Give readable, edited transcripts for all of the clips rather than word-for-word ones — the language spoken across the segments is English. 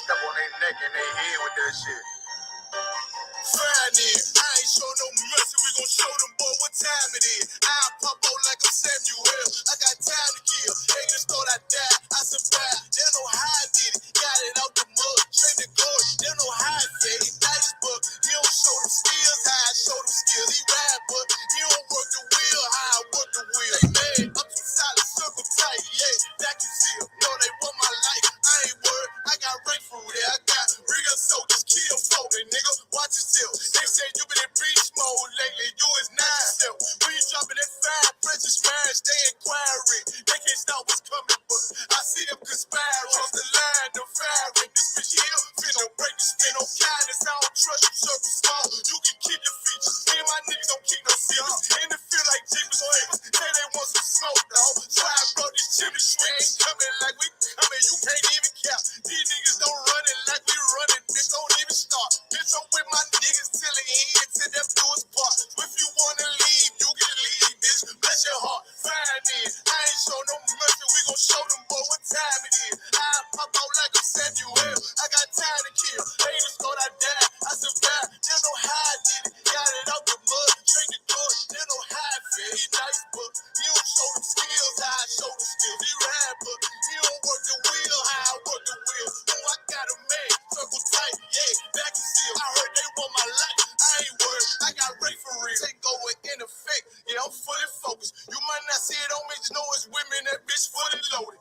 step on their neck and they head with that shit. Fine then, I ain't show no mercy, we gon' show them boy what time it is. I'll pop out like I'm Samuel, I got time to kill. Haters thought I died, I survived, they don't know how I did it. Got it out the mud, straight to glory, they don't know how I fed. He nice, but he don't show them skills, how I show them skills. He ride, but he don't work the wheel, how I work the wheel. They mad, up too solid, circle tight, yeah, vacuum seal. No, they want my life, I ain't worried, I got rank food there, I got real soldiers, kill for me, nigga, watch yourself. They say you been in beast mode lately, you is 9 step. When you dropping that fire, precious marriage, they inquiring. They can't stop what's coming, but I see them conspiring. Cross the line, them firing. This bitch here, finna break the spin on kindness. I don't trust you, circle small. You can keep your features. Me and my niggas don't keep no secrets. In the feel like Jeepers Creepers. Say they want some smoke, dog. So I brought this chimney swing. Ain't coming like we coming, you can't even count. These niggas don't run it like we run it, bitch, don't even start. Bitch, I'm with my niggas till the end, till them do us part. If you wanna leave, you can leave, bitch. Bless your heart, fine then. I ain't show no mercy, we gon' show them boy what time it is. I pop out like I'm Samuel, I got time to kill. Haters thought I died, I survived. They know how I did it, got it out the mud, straight to glory. They know how I feel. He nice, but he don't show them skills, how I show them skills. He ride, but he don't work the wheel, how I work the wheel. Oh, I got a man, circle tight, yeah, back and seal. I heard they want my life, I ain't worried, I got Ray for real. Take over in effect, yeah, I'm fully focused. You might not see it on me, just know it's women, that bitch fully loaded.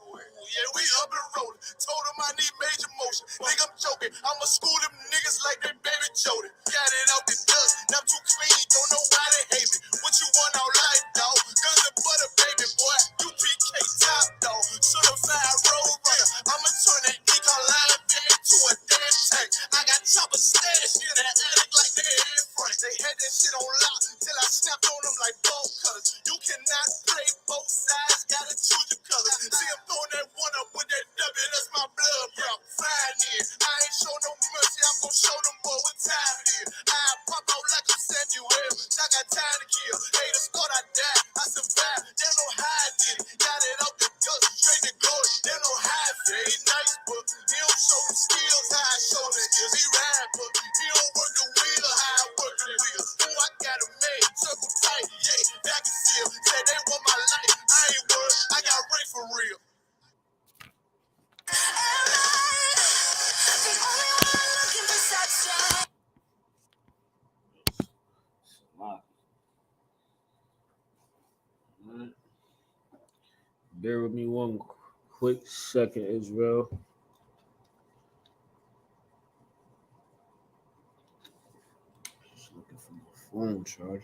Yeah, we up and rolling. Told them I need major motion. Think I'm joking, I'ma school them niggas like they baby Jody. Got it out the dust, now I'm too clean, don't know why they hate me. What you want out life, dog? Guns and butter, baby boy. UPK top, dog. Certified road runner. I'ma turn that econ line into a damn tank. I got chopper stash in the attic like they in front. They had that shit on lock till I snapped on them like ball cutters. You cannot play both sides, gotta choose your colors. See, I'm throwing that one up with that W, that's my blood, bro. Fine in. I ain't show no mercy, I'm gon' show them boy what time it is. I pop out like I'm Samuel, I got time to kill. Haters thought I died, I survived. They know how I did it, got it out the dust, straight to glory. They know how I feel. He nice, but he don't show them skills, how I show them skills. He ride, but he don't work the wheel, how I work the wheel. Oh, I got a man, circle tight, yeah, back and seal. Say they want my life, I ain't worried, I got Ray for real. Bear with me one quick second, Israel. Just looking for my phone charger.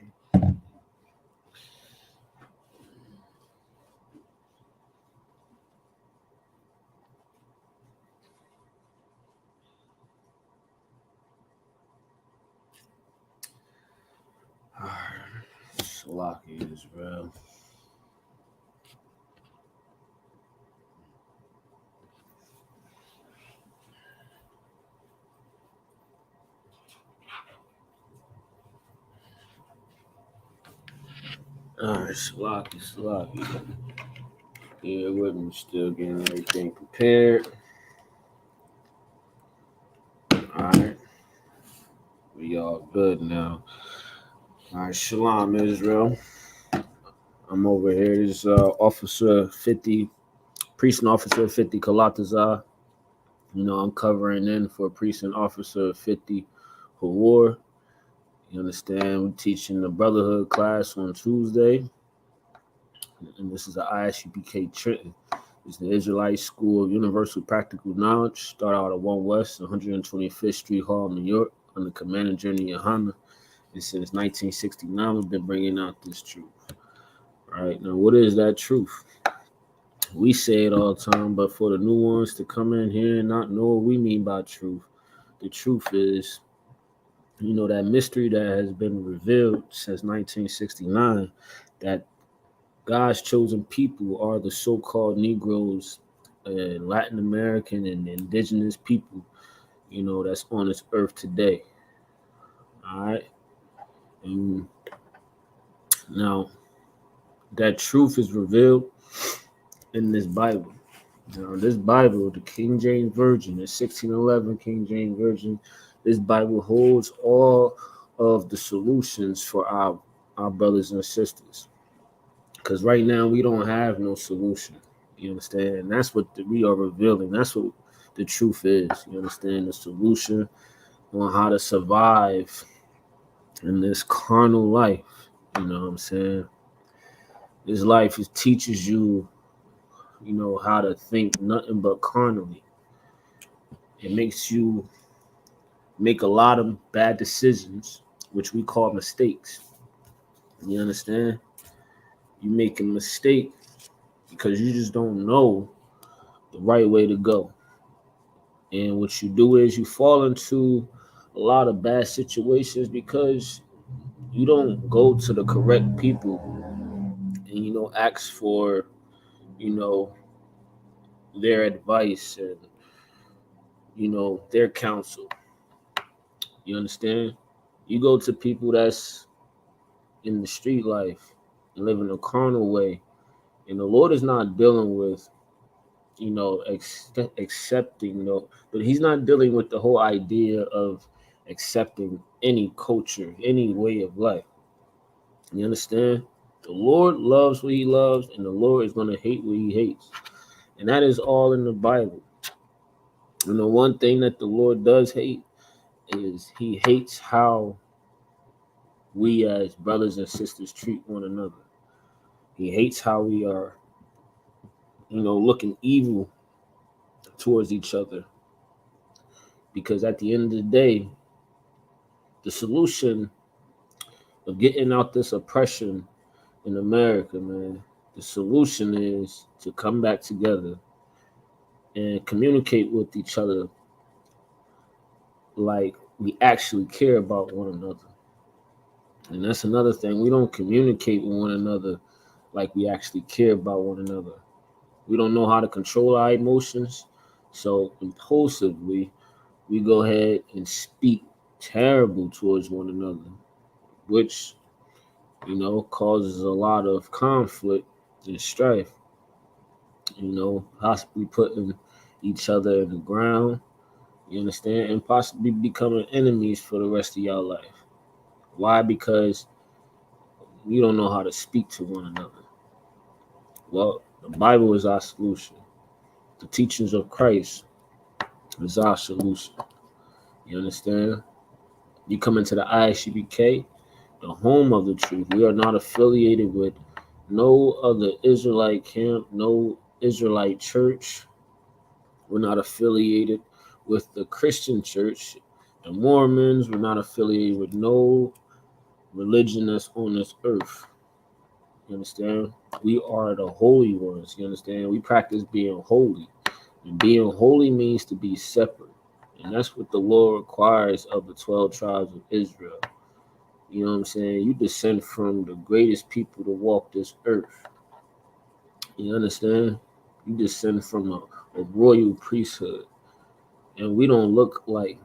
Slocky, Israel. Alright, Slocky. Yeah, we're still getting everything prepared. Alright. We all good now. Alright, Shalom, Israel. I'm over here. This Officer 50, Precinct Officer 50 Kalatazar. I'm covering in for Precinct Officer 50 Hawar. You understand? We're teaching the Brotherhood class on Tuesday. And this is the ISUPK Trenton. It's the Israelite School of Universal Practical Knowledge. Start out at 1 West, 125th Street Hall, New York, under Commander Journey Yohana. And since 1969, we've been bringing out this truth. All right, now what is that truth? We say it all the time, but for the new ones to come in here and not know what we mean by truth, the truth is, that mystery that has been revealed since 1969, that God's chosen people are the so-called Negroes and Latin American and indigenous people, that's on this earth today. All right. And now that truth is revealed in this Bible. Now, this Bible, the King James Version, the 1611 King James Version, this Bible holds all of the solutions for our brothers and sisters. Because right now we don't have no solution. You understand? And that's what we are revealing. That's what the truth is. You understand? The solution on how to survive in this carnal life. You know what I'm saying? This life teaches you, how to think nothing but carnally. It makes you make a lot of bad decisions, which we call mistakes. You understand? You make a mistake because you just don't know the right way to go. And what you do is you fall into a lot of bad situations because you don't go to the correct people and ask for you know their advice and their counsel. You understand? You go to people that's in the street life and live in a carnal way, and the Lord is not dealing with accepting, but He's not dealing with the whole idea of accepting any culture, any way of life. You understand? The Lord loves what He loves, and the Lord is going to hate what He hates, and that is all in the Bible. And the one thing that the Lord does hate is He hates how we as brothers and sisters treat one another. He hates how we are, looking evil towards each other. Because at the end of the day, the solution of getting out this oppression in America, man, the solution is to come back together and communicate with each other like we actually care about one another. And that's another thing. We don't communicate with one another like we actually care about one another. We don't know how to control our emotions. So impulsively, we go ahead and speak terrible towards one another, which, causes a lot of conflict and strife, possibly putting each other in the ground, you understand, and possibly becoming enemies for the rest of your life. Why? Because you don't know how to speak to one another. Well, the Bible is our solution. The teachings of Christ is our solution. You understand? You come into the ISUPK, the home of the truth. We are not affiliated with no other Israelite camp, no Israelite church. We're not affiliated with the Christian church, the Mormons. We're not affiliated with no religion that's on this earth. You understand? We are the holy ones. You understand? We practice being holy. And being holy means to be separate. And that's what the Lord requires of the 12 tribes of Israel. You know what I'm saying? You descend from the greatest people to walk this earth. You understand? You descend from a royal priesthood. And we don't look like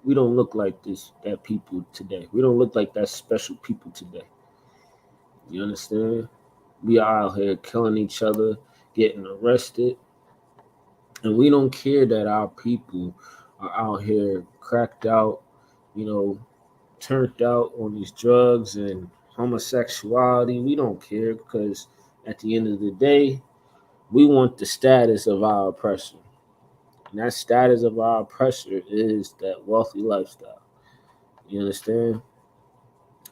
that people today. We don't look like that special people today. You understand? We are out here killing each other, getting arrested, and we don't care that our people are out here cracked out, you know, turned out on these drugs and homosexuality. We don't care because at the end of the day, we want the status of our oppressor. And that status of our oppressor is that wealthy lifestyle. You understand?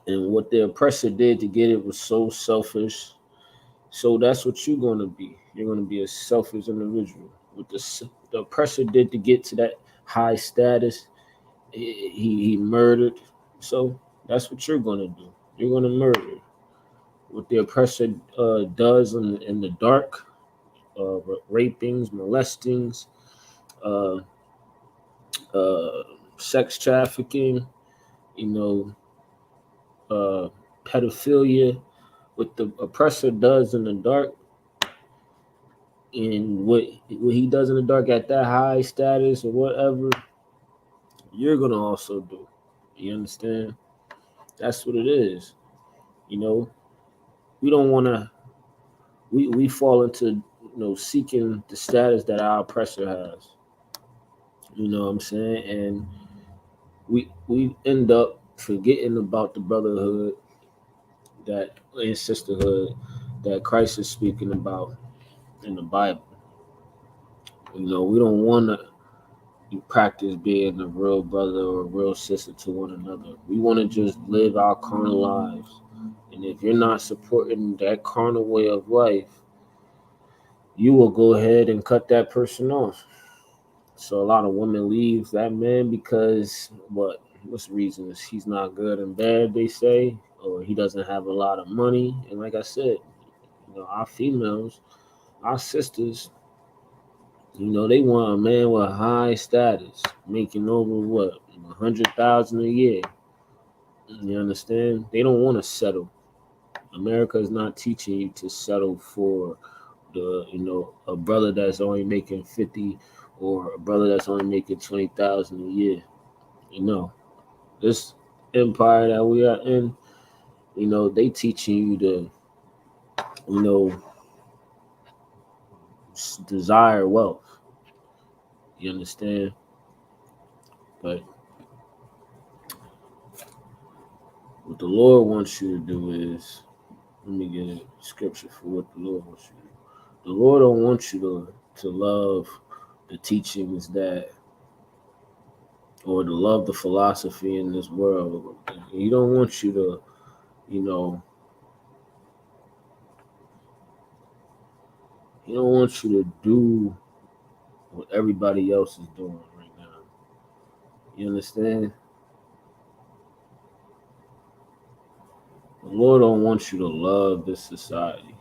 And what the oppressor did to get it was so selfish. So that's what you're going to be. You're going to be a selfish individual. What the oppressor did to get to that high status, he murdered. So that's what you're going to do. You're going to murder. What the oppressor does in the dark, rapings, molestings, uh, uh, sex trafficking, you know, pedophilia. What the oppressor does in the dark, and what he does in the dark at that high status or whatever, you're gonna also do. You understand? That's what it is. You know, we don't want to. We fall into seeking the status that our oppressor has. You know what I'm saying? And we end up forgetting about the brotherhood that and sisterhood that Christ is speaking about in the Bible. We don't want to practice being a real brother or a real sister to one another. We want to just live our carnal lives. And if you're not supporting that carnal way of life, you will go ahead and cut that person off. So a lot of women leave that man because what's the reasons? He's not good and bad, they say, or he doesn't have a lot of money. And like I said, our females, our sisters, they want a man with high status, making over 100,000 a year. You understand? They don't want to settle. America is not teaching you to settle for a brother that's only making 50 or a brother that's only making 20,000 a year. This empire that we are in, they teaching you to, you know, desire wealth. You understand? But what the Lord wants you to do is, let me get a scripture for what the Lord wants you to do. The Lord don't want you to love the teachings or to love the philosophy in this world. He don't want you to, he don't want you to do what everybody else is doing right now. You understand? The Lord don't want you to love this society.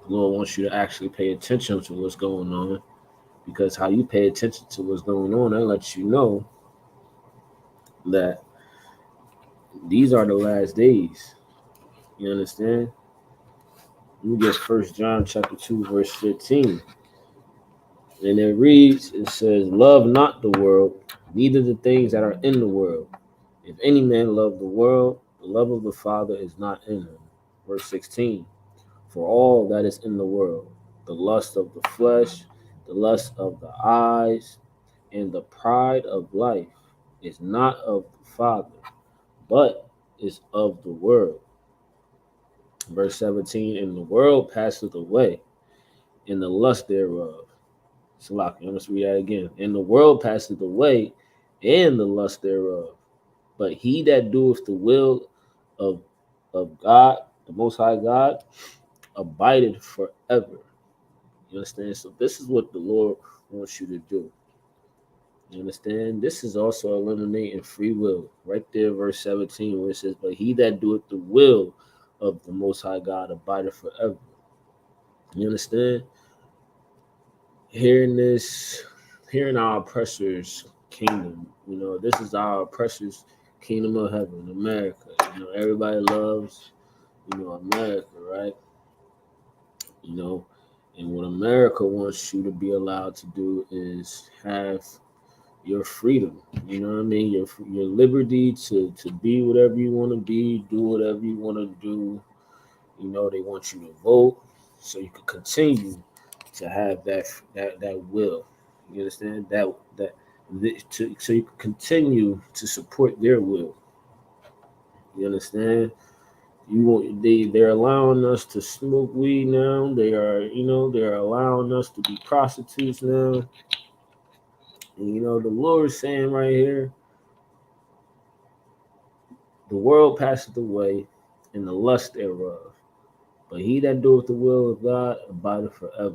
The Lord wants you to actually pay attention to what's going on, because how you pay attention to what's going on, that lets you know that these are the last days. You understand? Let me get 1 John chapter 2, verse 15. And it reads, it says, love not the world, neither the things that are in the world. If any man love the world, the love of the Father is not in him. Verse 16. For all that is in the world, the lust of the flesh, the lust of the eyes, and the pride of life is not of the Father, but is of the world. Verse 17, and the world passeth away, and the lust thereof. Salaki, I'm going to read that again. And the world passeth away, and the lust thereof. But he that doeth the will of God, the Most High God, abideth forever. You understand? So this is what the Lord wants you to do. You understand? This is also eliminating free will. Right there, verse 17, where it says, but he that doeth the will of the Most High God abideth forever. You understand? Hearing our oppressor's kingdom, this is our oppressor's kingdom of heaven, America. Everybody loves, America, right? And what America wants you to be allowed to do is have your freedom. You know what I mean? Your liberty to be whatever you want to be, do whatever you want to do. They want you to vote so you can continue to have that will. You understand so you can continue to support their will. You understand? They're allowing us to smoke weed now. They're allowing us to be prostitutes now. And the Lord is saying right here, the world passeth away, and the lust thereof. But he that doeth the will of God abideth forever.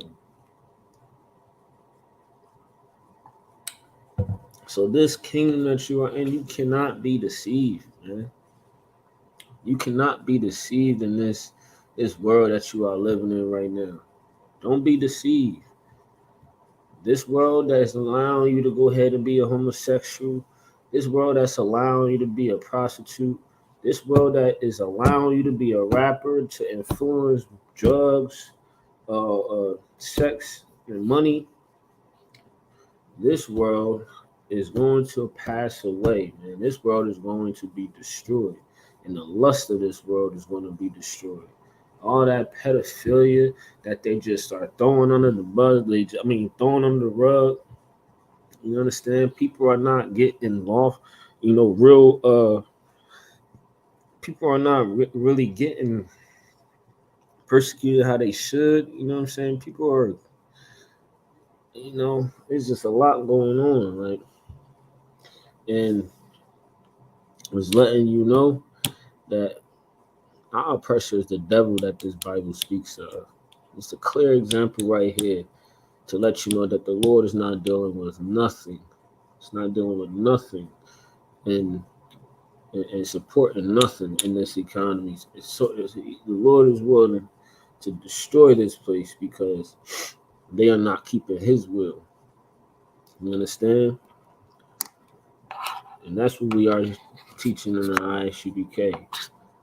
So this kingdom that you are in, you cannot be deceived, man. You cannot be deceived in this world that you are living in right now. Don't be deceived. This world that's allowing you to go ahead and be a homosexual, this world that's allowing you to be a prostitute, this world that is allowing you to be a rapper, to influence drugs, sex, and money, this world is going to pass away, man. This world is going to be destroyed, and the lust of this world is going to be destroyed. all that pedophilia that they just start throwing under the bus. Throwing under the rug. You understand? People are not getting involved. Real people are not really getting persecuted how they should. You know what I'm saying? People are, there's just a lot going on, right? And was letting you know that our oppressor is the devil that this Bible speaks of. It's a clear example right here to let you know that the Lord is not dealing with nothing. It's not dealing with nothing and supporting nothing in this economy. The Lord is willing to destroy this place because they are not keeping His will. You understand? And that's what we are teaching in the ISUPK.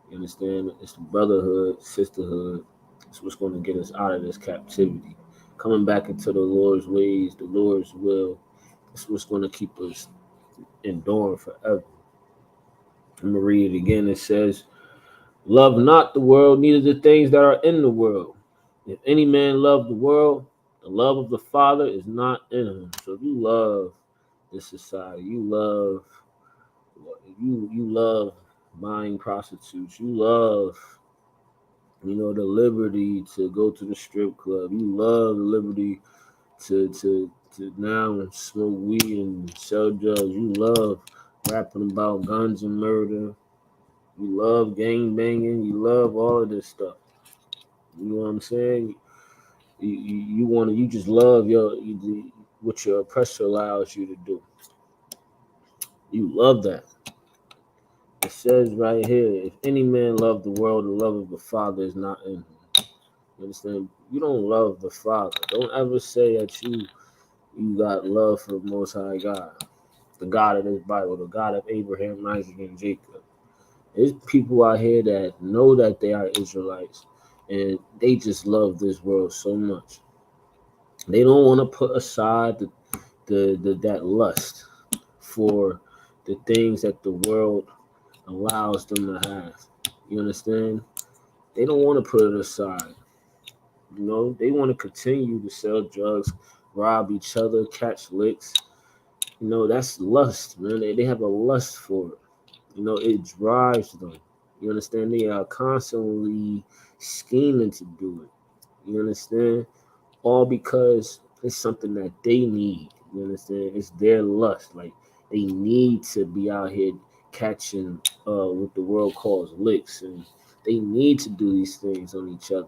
You understand? It's the brotherhood, sisterhood. It's what's going to get us out of this captivity. Coming back into the Lord's ways, the Lord's will. It's what's going to keep us enduring forever. I'm going to read it again. It says, love not the world, neither the things that are in the world. If any man love the world, the love of the Father is not in him. So if you love this society, you love buying prostitutes, you love the liberty to go to the strip club, you love the liberty to now smoke weed and sell drugs, you love rapping about guns and murder, you love gang banging, you love all of this stuff. You know what I'm saying? You just love what your oppressor allows you to do. You love that. It says right here, if any man love the world, the love of the Father is not in him. You understand? You don't love the Father. Don't ever say that you got love for the Most High God, the God of this Bible, the God of Abraham, Isaac, and Jacob. There's people out here that know that they are Israelites, and they just love this world so much. They don't want to put aside that lust for the things that the world allows them to have. You understand? They don't want to put it aside. They want to continue to sell drugs, rob each other, catch licks. That's lust, man. They have a lust for it. It drives them. You understand? They are constantly scheming to do it. You understand? All because it's something that they need. You understand? It's their lust. Like, they need to be out here catching what the world calls licks, and they need to do these things on each other.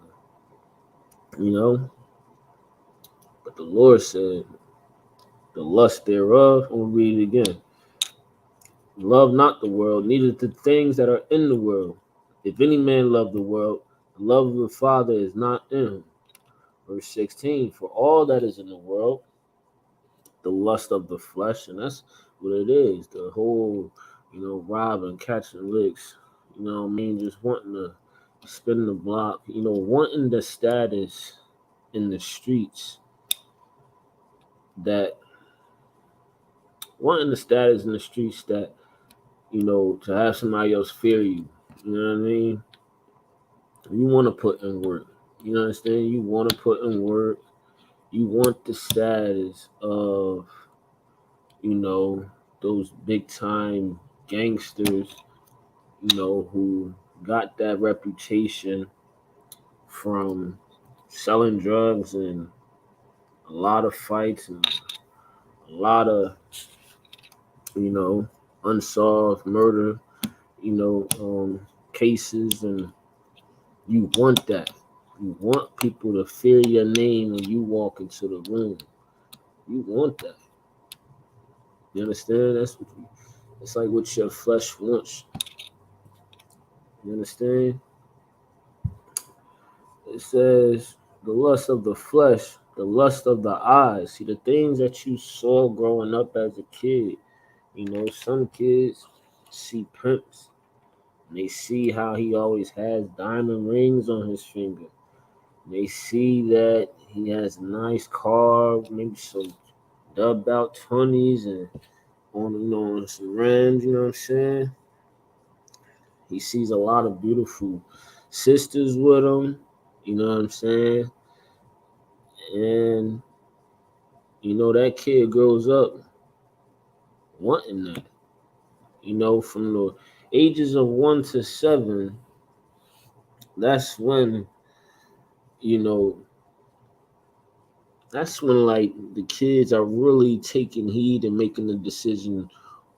But the Lord said, the lust thereof, I'm gonna read it again. Love not the world, neither the things that are in the world. If any man love the world, the love of the Father is not in him. Verse 16, for all that is in the world, the lust of the flesh, and that's what it is. The whole, robbing, catching licks, just wanting to spin the block, wanting the status in the streets that to have somebody else fear you. You know what I mean? You want to put in work. You understand? You want to put in work. You want the status of, those big time gangsters, who got that reputation from selling drugs and a lot of fights and a lot of, unsolved murder, cases, and you want that. You want people to fear your name when you walk into the room. You want that. You understand? It's like what your flesh wants. You understand? It says the lust of the flesh, the lust of the eyes. See, the things that you saw growing up as a kid. Some kids see pimps and they see how he always has diamond rings on his finger. They see that he has a nice car, maybe some dubbed out 20s and on some rims, you know what I'm saying? He sees a lot of beautiful sisters with them. You know what I'm saying? And that kid grows up wanting that. From the ages of 1 to 7, that's when you know that's when like the kids are really taking heed and making the decision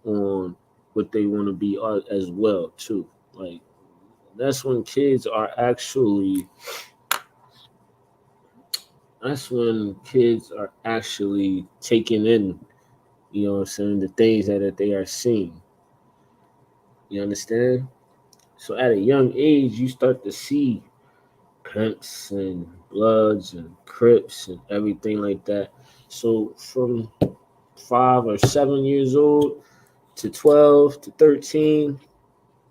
on what they want to be as well too. Like that's when kids are actually taking in, what I'm saying, the things that they are seeing. You understand? So at a young age you start to see pimps and bloods and crips and everything like that. So from 5 or 7 years old to 12 to 13,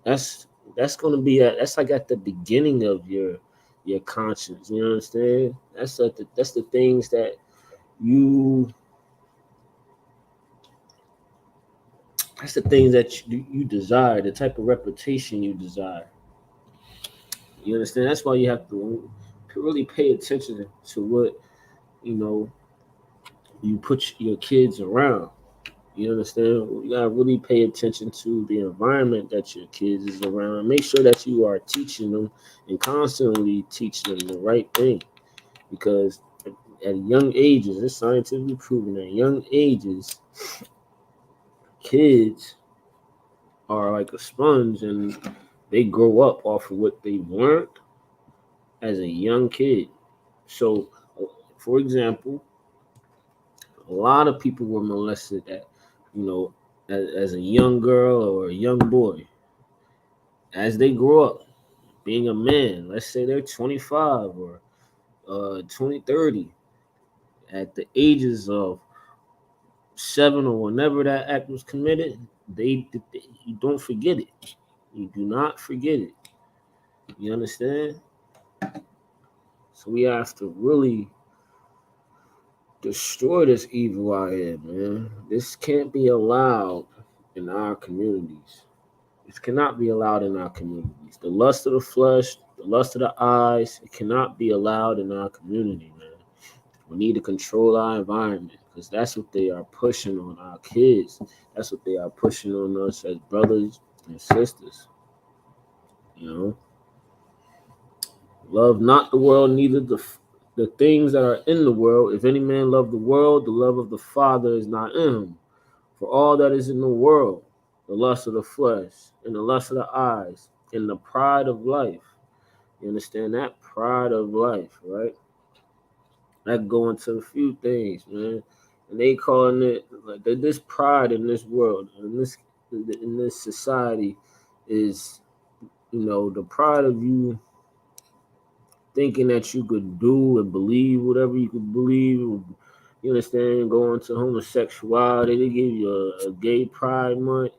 that's gonna be that's like at the beginning of your conscience. You understand? That's the things that you that's the things that you desire, the type of reputation you desire. You understand? That's why you have to really pay attention to what you know you put your kids around. You understand? You gotta really pay attention to the environment that your kids is around. Make sure that you are teaching them and constantly teaching them the right thing. Because at young ages, it's scientifically proven at young ages, kids are like a sponge and they grow up off of what they learned as a young kid. So, for example, a lot of people were molested as a young girl or a young boy. As they grow up, being a man, let's say they're 25 or 20, 30, at the ages of 7 or whenever that act was committed, you don't forget it. You do not forget it. You understand? So we have to really destroy this evil out here, man. This can't be allowed in our communities. This cannot be allowed in our communities. The lust of the flesh, the lust of the eyes, it cannot be allowed in our community, man. We need to control our environment because that's what they are pushing on our kids. That's what they are pushing on us as brothers and sisters. You know, love not the world, neither the things that are in the world. If any man love the world, the love of the Father is not in him. For all that is in the world, the lust of the flesh, and the lust of the eyes, and the pride of life. You understand that? Pride of life, right? That go into a few things, man. And they calling it like this pride in this world, in this society, is the pride of you thinking that you could do and believe whatever you could believe. You understand? Going to homosexuality, they give you a gay pride month.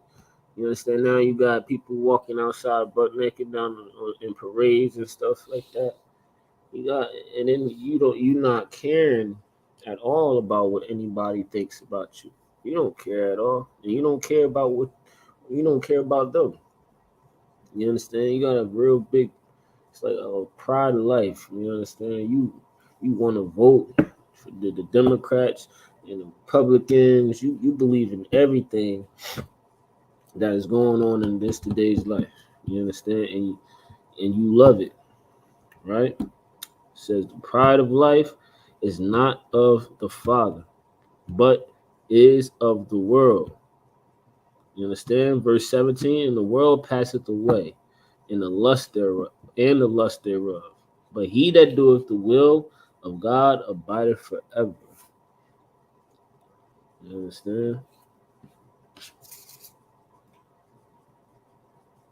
You understand? Now you got people walking outside butt naked down in parades and stuff like that. You got, and then you're not caring at all about what anybody thinks about you. You don't care at all, and you don't care about them. You understand? You got a real big, it's like a pride of life. You understand? You want to vote for the Democrats and the Republicans. You believe in everything that is going on in this today's life. You understand? And you love it, right? It says the pride of life is not of the Father, but is of the world. You understand? Verse 17, and the world passeth away, and the lust thereof. But he that doeth the will of God abideth forever. You understand?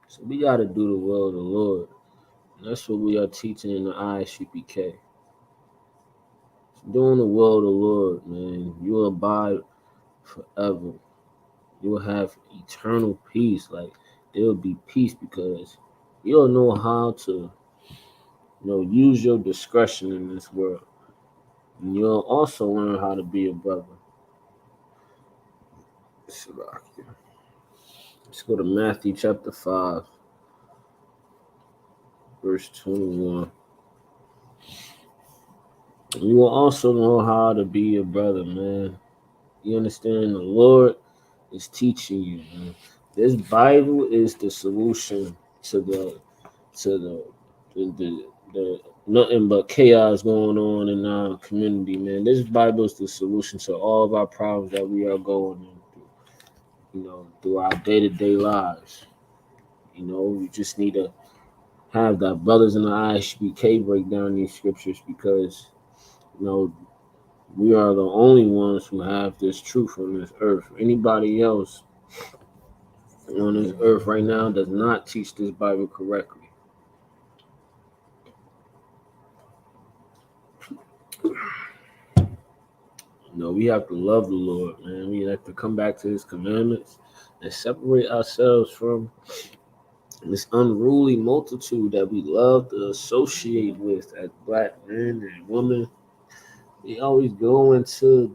So we gotta do the will of the Lord. And that's what we are teaching in the ISUPK. Doing the will of the Lord, man, you will abide forever. You will have eternal peace. Like there will be peace because you'll know how to, use your discretion in this world. And you'll also learn how to be a brother. Let's go to Matthew chapter 5. verse 21. You will also know how to be a brother, man. You understand? The Lord is teaching you, man. This Bible is the solution to the nothing but chaos going on in our community, man. This Bible is the solution to all of our problems that we are going through, through our day-to-day lives. We just need to have that brothers in the ISUPK break down these scriptures because, you know, we are the only ones who have this truth on this earth. Anybody else on this earth right now does not teach this Bible correctly. We have to love the Lord, man. We have to come back to his commandments and separate ourselves from this unruly multitude that we love to associate with as black men and women. We always go in towards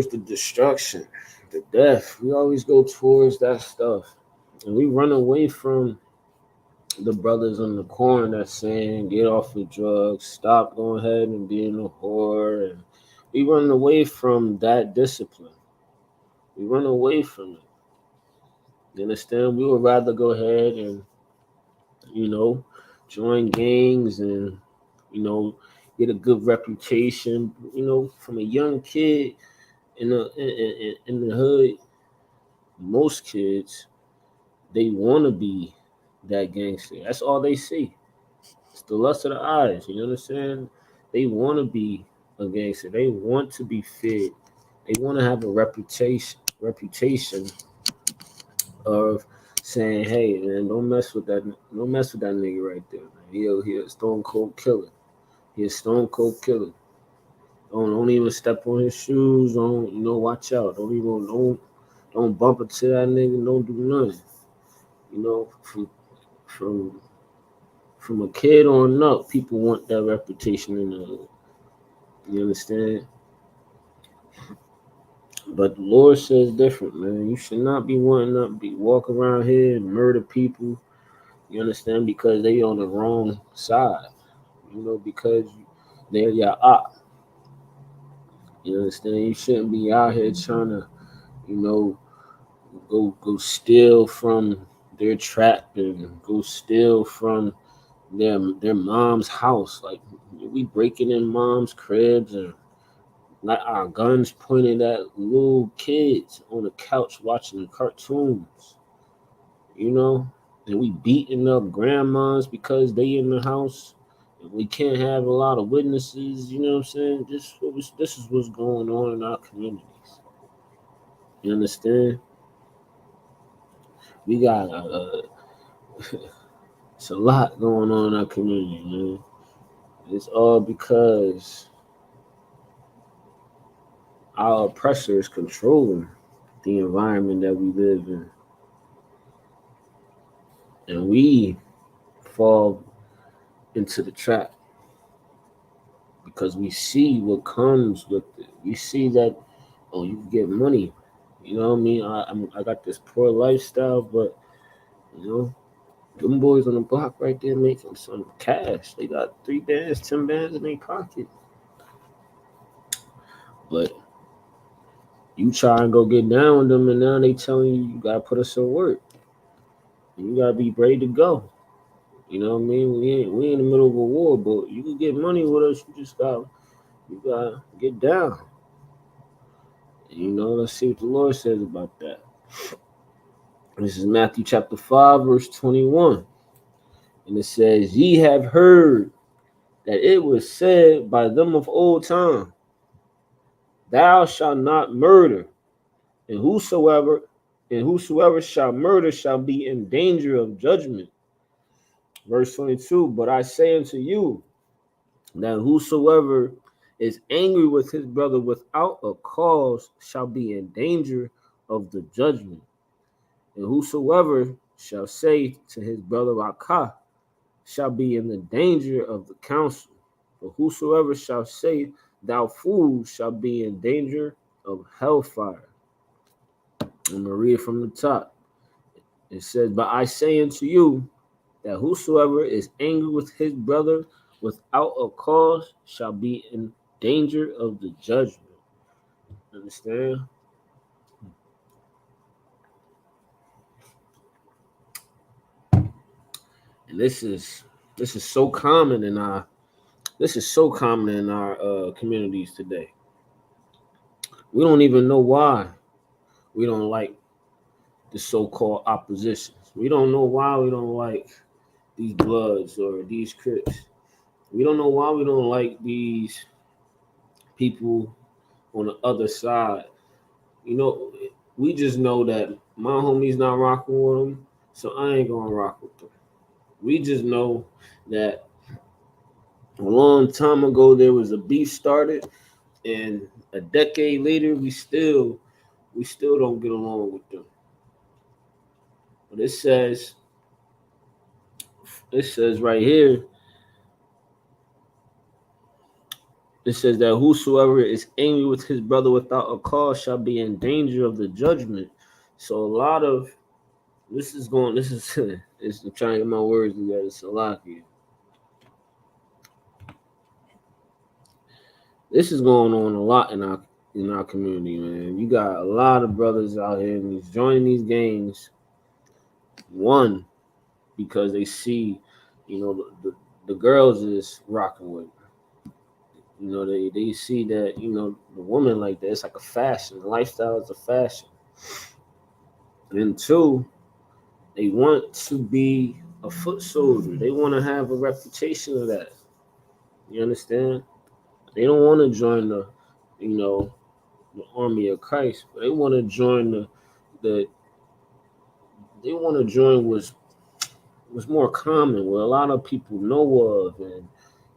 the destruction, the death. We always go towards that stuff. And we run away from the brothers on the corner that's saying, get off the drugs, stop going ahead and being a whore. And we run away from that discipline. We run away from it. You understand? We would rather go ahead and, join gangs and, get a good reputation. From a young kid in the hood, most kids, they want to be that gangster. That's all they see. It's the lust of the eyes. You understand? They want to be a gangster. They want to be fit. They want to have a reputation of saying, "Hey, man, don't mess with that nigga right there, man. He a stone cold killer. He a stone cold killer. Don't even step on his shoes. Don't watch out. Don't bump into that nigga. Don't do nothing. From from a kid on up, people want that reputation in the hood. You understand? But the Lord says different, man. You should not be wanting to be walk around here and murder people. You understand? Because they on the wrong side. Because they're your op. You understand? You shouldn't be out here trying to, go steal from their trap and go steal from their mom's house. Like we breaking in mom's cribs and like our guns pointed at little kids on the couch watching cartoons, and we beating up grandmas because they in the house. And we can't have a lot of witnesses, you know what I'm saying? This is what's going on in our communities. You understand? We got it's a lot going on in our community, man. It's all because our oppressor is controlling the environment that we live in. And we fall into the trap because we see what comes with it. We see that, you can get money. You know what I mean? I got this poor lifestyle, but, them boys on the block right there making some cash. They got 3 bands, 10 bands in their pocket. But you try and go get down with them, and now they telling you gotta put us in work. And you gotta be ready to go. You know what I mean? We in the middle of a war, but you can get money with us. You gotta get down. And, let's see what the Lord says about that. This is Matthew chapter 5, verse 21. And it says, "Ye have heard that it was said by them of old time, Thou shalt not murder, and whosoever shall murder shall be in danger of judgment." Verse 22, "But I say unto you, that whosoever is angry with his brother without a cause shall be in danger of the judgment. And whosoever shall say to his brother Rakah shall be in the danger of the council. But whosoever shall say thou fool shall be in danger of hellfire." I'm going to read from the top. It says, "But I say unto you that whosoever is angry with his brother without a cause shall be in danger of the judgment. Understand? And this is so common in our communities today. We don't even know why we don't like the so-called oppositions. We don't know why we don't like these Bloods or these Crips. We don't know why we don't like these people on the other side. You know, we just know that my homie's not rocking with them, so I ain't gonna rock with them. We just know that a long time ago there was a beef started, and a decade later we still don't get along with them. But it says right here, it says that whosoever is angry with his brother without a cause shall be in danger of the judgment. So a lot of this is it's I'm trying to get my words together. Salakia. This is going on a lot in our community, man. You got a lot of brothers out here and he's joining these gangs. One, because they see, the girls is rocking with. They see that, the woman like that. It's like a fashion. The lifestyle is a fashion. And two, they want to be a foot soldier. They want to have a reputation of that. You understand? They don't want to join the army of Christ, but they want to join the they want to join was more common, what a lot of people know of, and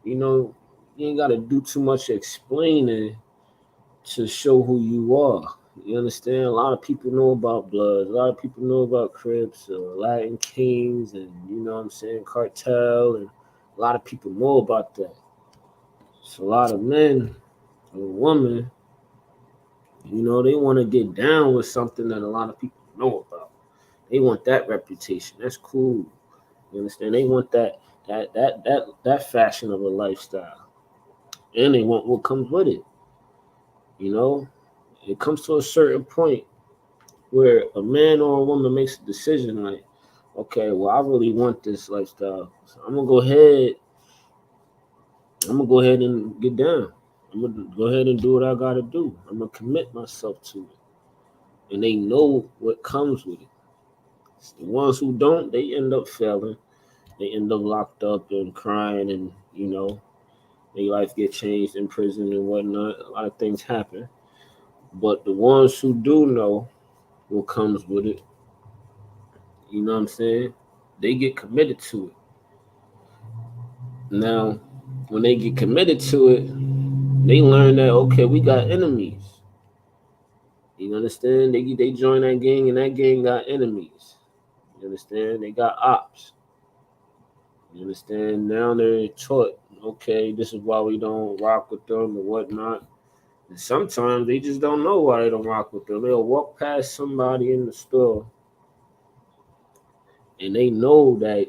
you know you ain't got to do too much explaining to show who you are. You understand? A lot of people know about Bloods. A lot of people know about Crips, Latin Kings, and what I'm saying, cartel, and a lot of people know about that. So a lot of men and women, they want to get down with something that a lot of people know about. They want that reputation. That's cool. You understand? They want that fashion of a lifestyle, and they want what comes with it. You know, it comes to a certain point where a man or a woman makes a decision like, okay, well, I really want this lifestyle, so I'm gonna go ahead. I'm gonna go ahead and get down. I'm gonna go ahead and do what I gotta do. I'm gonna commit myself to it, and they know what comes with it. The ones who don't, they end up failing. They end up locked up and crying, and their life get changed in prison and whatnot. A lot of things happen. But the ones who do know what comes with it, you know what I'm saying? They get committed to it. Now, when they get committed to it, they learn that okay, we got enemies. You understand? They join that gang and that gang got enemies. You understand? They got ops. You understand? Now they're taught, okay, this is why we don't rock with them or whatnot. And sometimes they just don't know why they don't rock with them. They'll walk past somebody in the store and they know that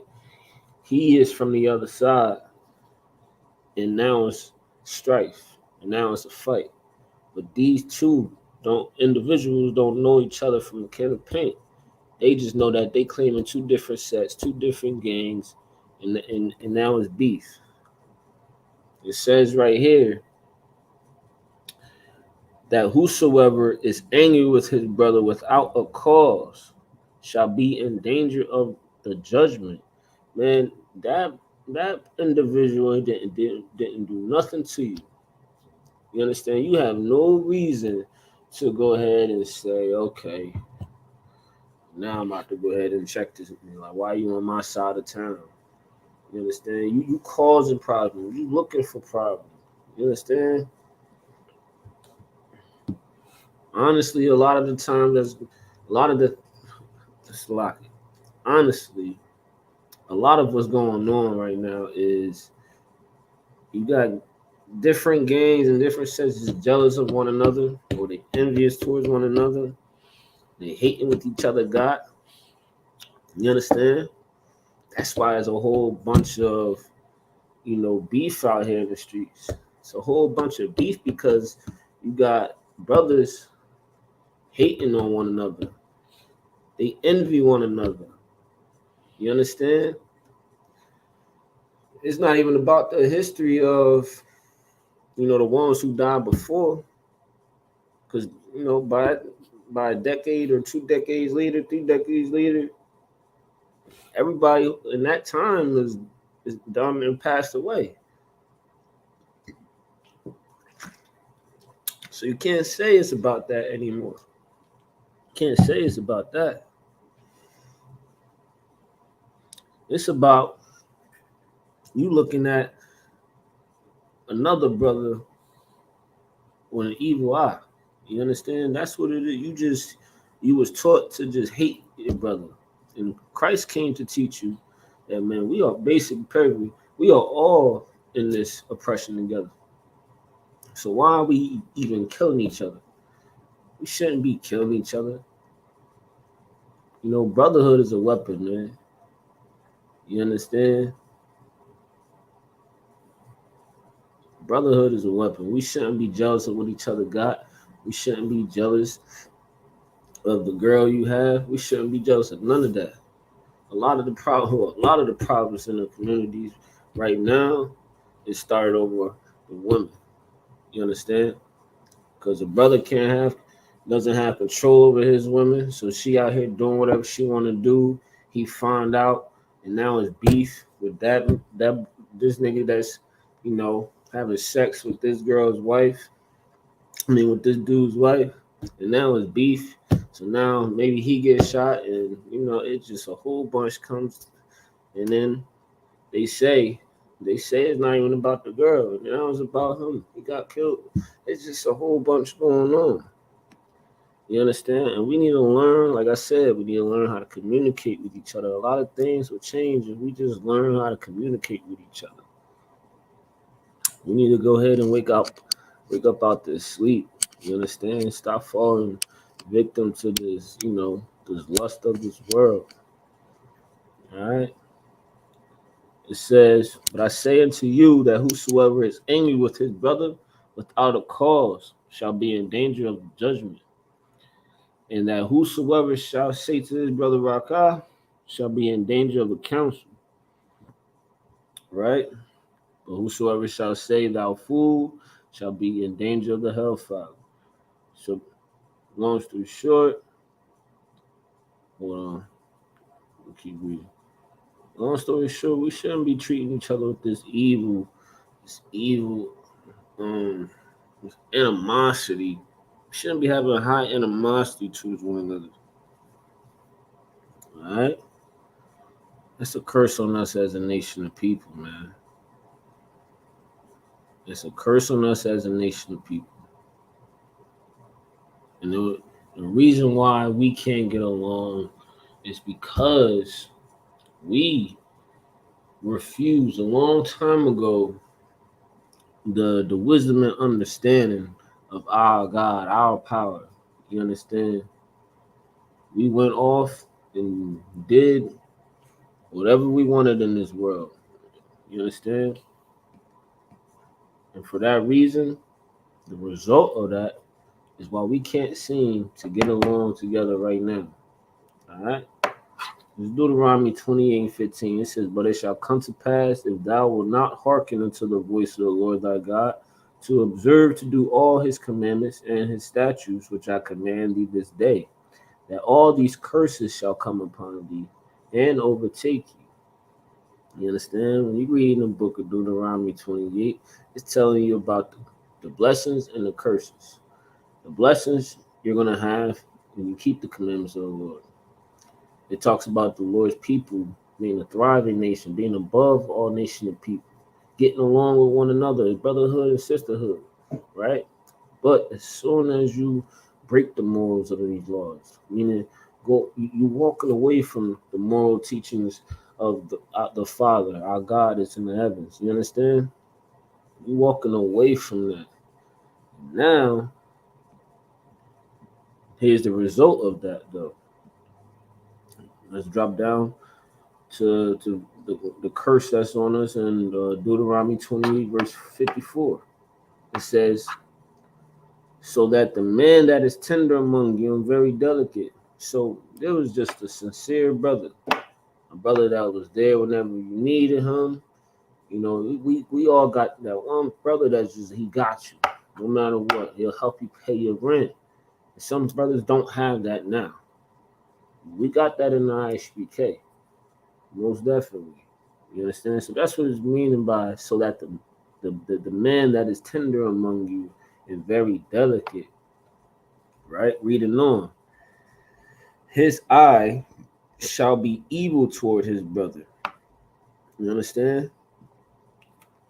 he is from the other side, and now it's strife, and now it's a fight. But these two individuals don't know each other from a can of paint. They just know that they claiming two different sets, two different gangs, and now it's beef. It says right here that whosoever is angry with his brother without a cause shall be in danger of the judgment. Man, that individual didn't do nothing to you. You understand? You have no reason to go ahead and say, okay, now I'm about to go ahead and check this. Like, why are you on my side of town? You understand? You causing problems. You looking for problems. You understand? Honestly, a lot of the time, a lot of the it's like honestly, a lot of what's going on right now is you got different gangs and different sets just jealous of one another, or they envious towards one another. They hating with each other. God, you understand? That's why there's a whole bunch of, beef out here in the streets. It's a whole bunch of beef because you got brothers hating on one another. They envy one another. You understand? It's not even about the history of, the ones who died before. Because, by a decade or 2 decades later, 3 decades later, everybody in that time is done and passed away. So you can't say it's about that anymore. You can't say it's about that. It's about you looking at another brother with an evil eye. You understand? That's what it is. You was taught to just hate your brother. And Christ came to teach you that, man, we are basic perfect. We are all in this oppression together. So why are we even killing each other? We shouldn't be killing each other. Brotherhood is a weapon, man. You understand? Brotherhood is a weapon. We shouldn't be jealous of what each other got. We shouldn't be jealous of the girl you have. We shouldn't be jealous of none of that. A lot of the problems in the communities right now is started over the women. You understand? Because a brother doesn't have control over his women, so she out here doing whatever she want to do. He found out, and now it's beef with this nigga that's having sex with this girl's wife. With this dude's wife, and now it's beef. So now maybe he gets shot, and it's just a whole bunch comes, and then they say it's not even about the girl. Now it's about him. He got killed. It's just a whole bunch going on. You understand? And we need to learn, like I said, we need to learn how to communicate with each other. A lot of things will change if we just learn how to communicate with each other. We need to go ahead and wake up out this sleep. You understand? Stop falling victim to this, this lust of this world. All right. It says, "But I say unto you that whosoever is angry with his brother without a cause shall be in danger of judgment. And that whosoever shall say to his brother Rakah shall be in danger of the council." Right? "But whosoever shall say thou fool shall be in danger of the hellfire." So, long story short, hold on, we'll keep reading. Long story short, we shouldn't be treating each other with this evil, this animosity. We shouldn't be having a high animosity towards one another. All right? That's a curse on us as a nation of people, man. It's a curse on us as a nation of people. And the reason why we can't get along is because we refused a long time ago the wisdom and understanding of our God, our power. You understand? We went off and did whatever we wanted in this world. You understand? And for that reason, the result of that is why we can't seem to get along together right now. All right? It's Deuteronomy 28:15. It says, "But it shall come to pass, if thou wilt not hearken unto the voice of the Lord thy God, to observe to do all his commandments and his statutes, which I command thee this day, that all these curses shall come upon thee and overtake you." You understand? When you read in the book of Deuteronomy 28, it's telling you about the blessings and the curses. The blessings you're going to have when you keep the commandments of the Lord. It talks about the Lord's people being a thriving nation, being above all nation of people, getting along with one another, brotherhood and sisterhood, right? But as soon as you break the morals of these laws, meaning you walking away from the moral teachings of the Father, our God is in the heavens. You understand? You walking away from that. Now, here's the result of that, though. Let's drop down to the curse that's on us in Deuteronomy 28, verse 54. It says, so that the man that is tender among you and very delicate. So there was just a sincere brother, a brother that was there whenever you needed him. You know, we all got that one brother that's just, he got you. No matter what, he'll help you pay your rent. Some brothers don't have that now. We got that in the ISUPK, most definitely. You understand? So that's what it's meaning by so that the man that is tender among you and very delicate, right? Reading on. His eye shall be evil toward his brother. You understand?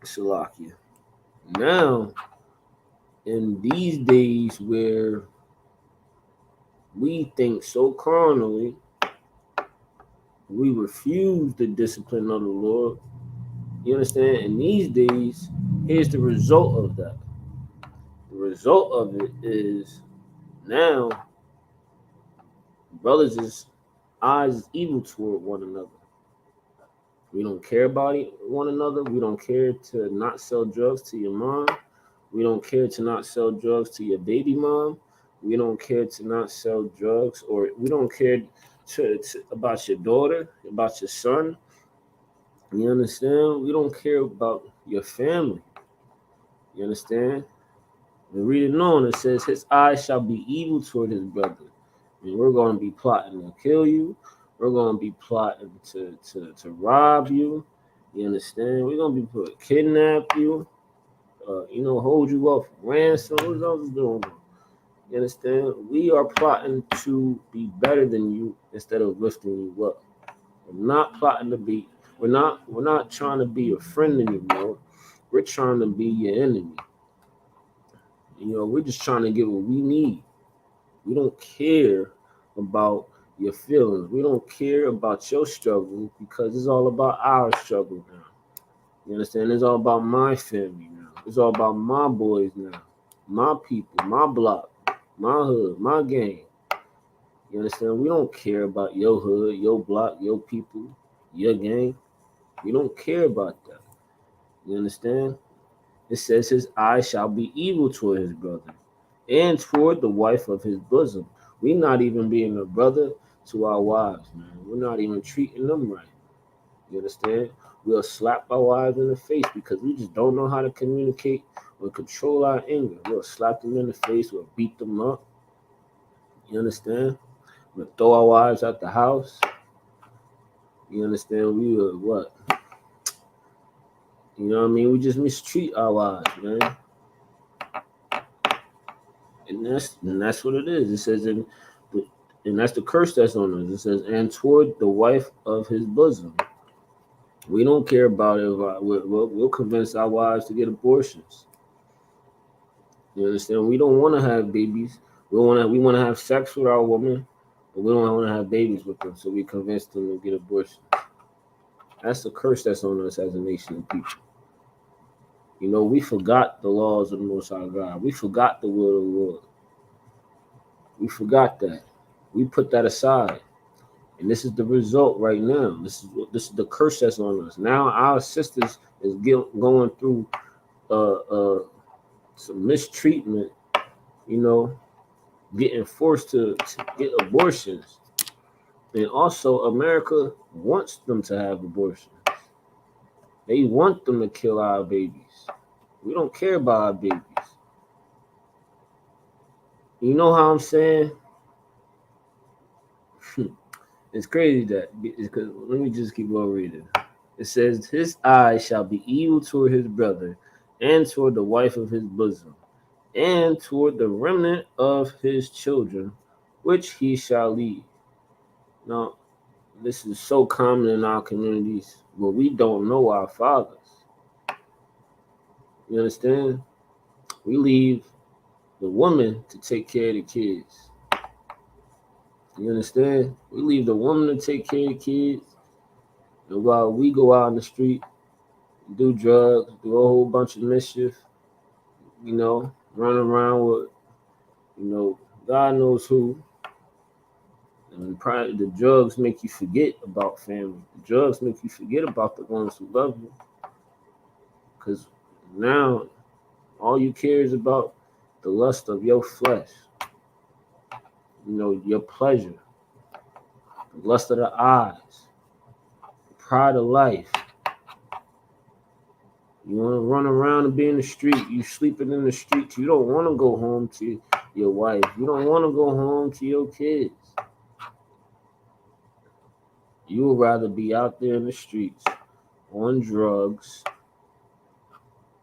Salakia. Now, in these days where we think so carnally, we refuse the discipline of the Lord. You understand? In these days, here's the result of that. The result of it is now brothers' eyes is evil toward one another. We don't care about one another. We don't care to not sell drugs to your mom. We don't care to not sell drugs to your baby mom. We don't care to not sell drugs, or we don't care about your daughter, about your son. You understand? We don't care about your family. You understand? And reading on, it says, his eyes shall be evil toward his brother. And we're going to be plotting to kill you. We're going to be plotting to rob you. You understand? We're going to be kidnap you. Hold you up for ransom. What else doing? You understand? We are plotting to be better than you instead of lifting you up. We're not plotting to be. We're not trying to be your friend anymore. We're trying to be your enemy. We're just trying to get what we need. We don't care about your feelings. We don't care about your struggle because it's all about our struggle now. You understand? It's all about my family now. It's all about my boys now. My people, my block, my hood, my gang. You understand? We don't care about your hood, your block, your people, your gang. We don't care about that. You understand? It says his eye shall be evil toward his brother and toward the wife of his bosom. We're not even being a brother to our wives, man. We're not even treating them right. You understand? We'll slap our wives in the face because we just don't know how to communicate or control our anger. We'll slap them in the face, we'll beat them up. You understand? We'll throw our wives out the house. You understand? We will what? You know what I mean? We just mistreat our wives, man. And that's what it is. It says and that's the curse that's on us. It says, and toward the wife of his bosom. We don't care about it. We'll convince our wives to get abortions. You understand? We don't want to have babies. We want to have sex with our woman, but we don't want to have babies with them. So we convince them to get abortions. That's the curse that's on us as a nation of people. We forgot the laws of the Most High God. We forgot the will of the Lord. We forgot that. We put that aside. And this is the result right now. This is the curse that's on us. Now our sisters is going through some mistreatment, getting forced to get abortions. And also America wants them to have abortions. They want them to kill our babies. We don't care about our babies. You know how I'm saying? It's crazy that because let me just keep on reading. It says, his eye shall be evil toward his brother, and toward the wife of his bosom, and toward the remnant of his children, which he shall lead. Now, this is so common in our communities where we don't know our fathers. You understand? We leave the woman to take care of the kids. You understand? We leave the woman to take care of the kids. And while we go out in the street, do drugs, do a whole bunch of mischief, run around with, God knows who. And the drugs make you forget about family. The drugs make you forget about the ones who love you. Because now all you care is about the lust of your flesh, your pleasure, the lust of the eyes, the pride of life. You want to run around and be in the street. You sleeping in the streets. You don't want to go home to your wife. You don't want to go home to your kids. You would rather be out there in the streets on drugs,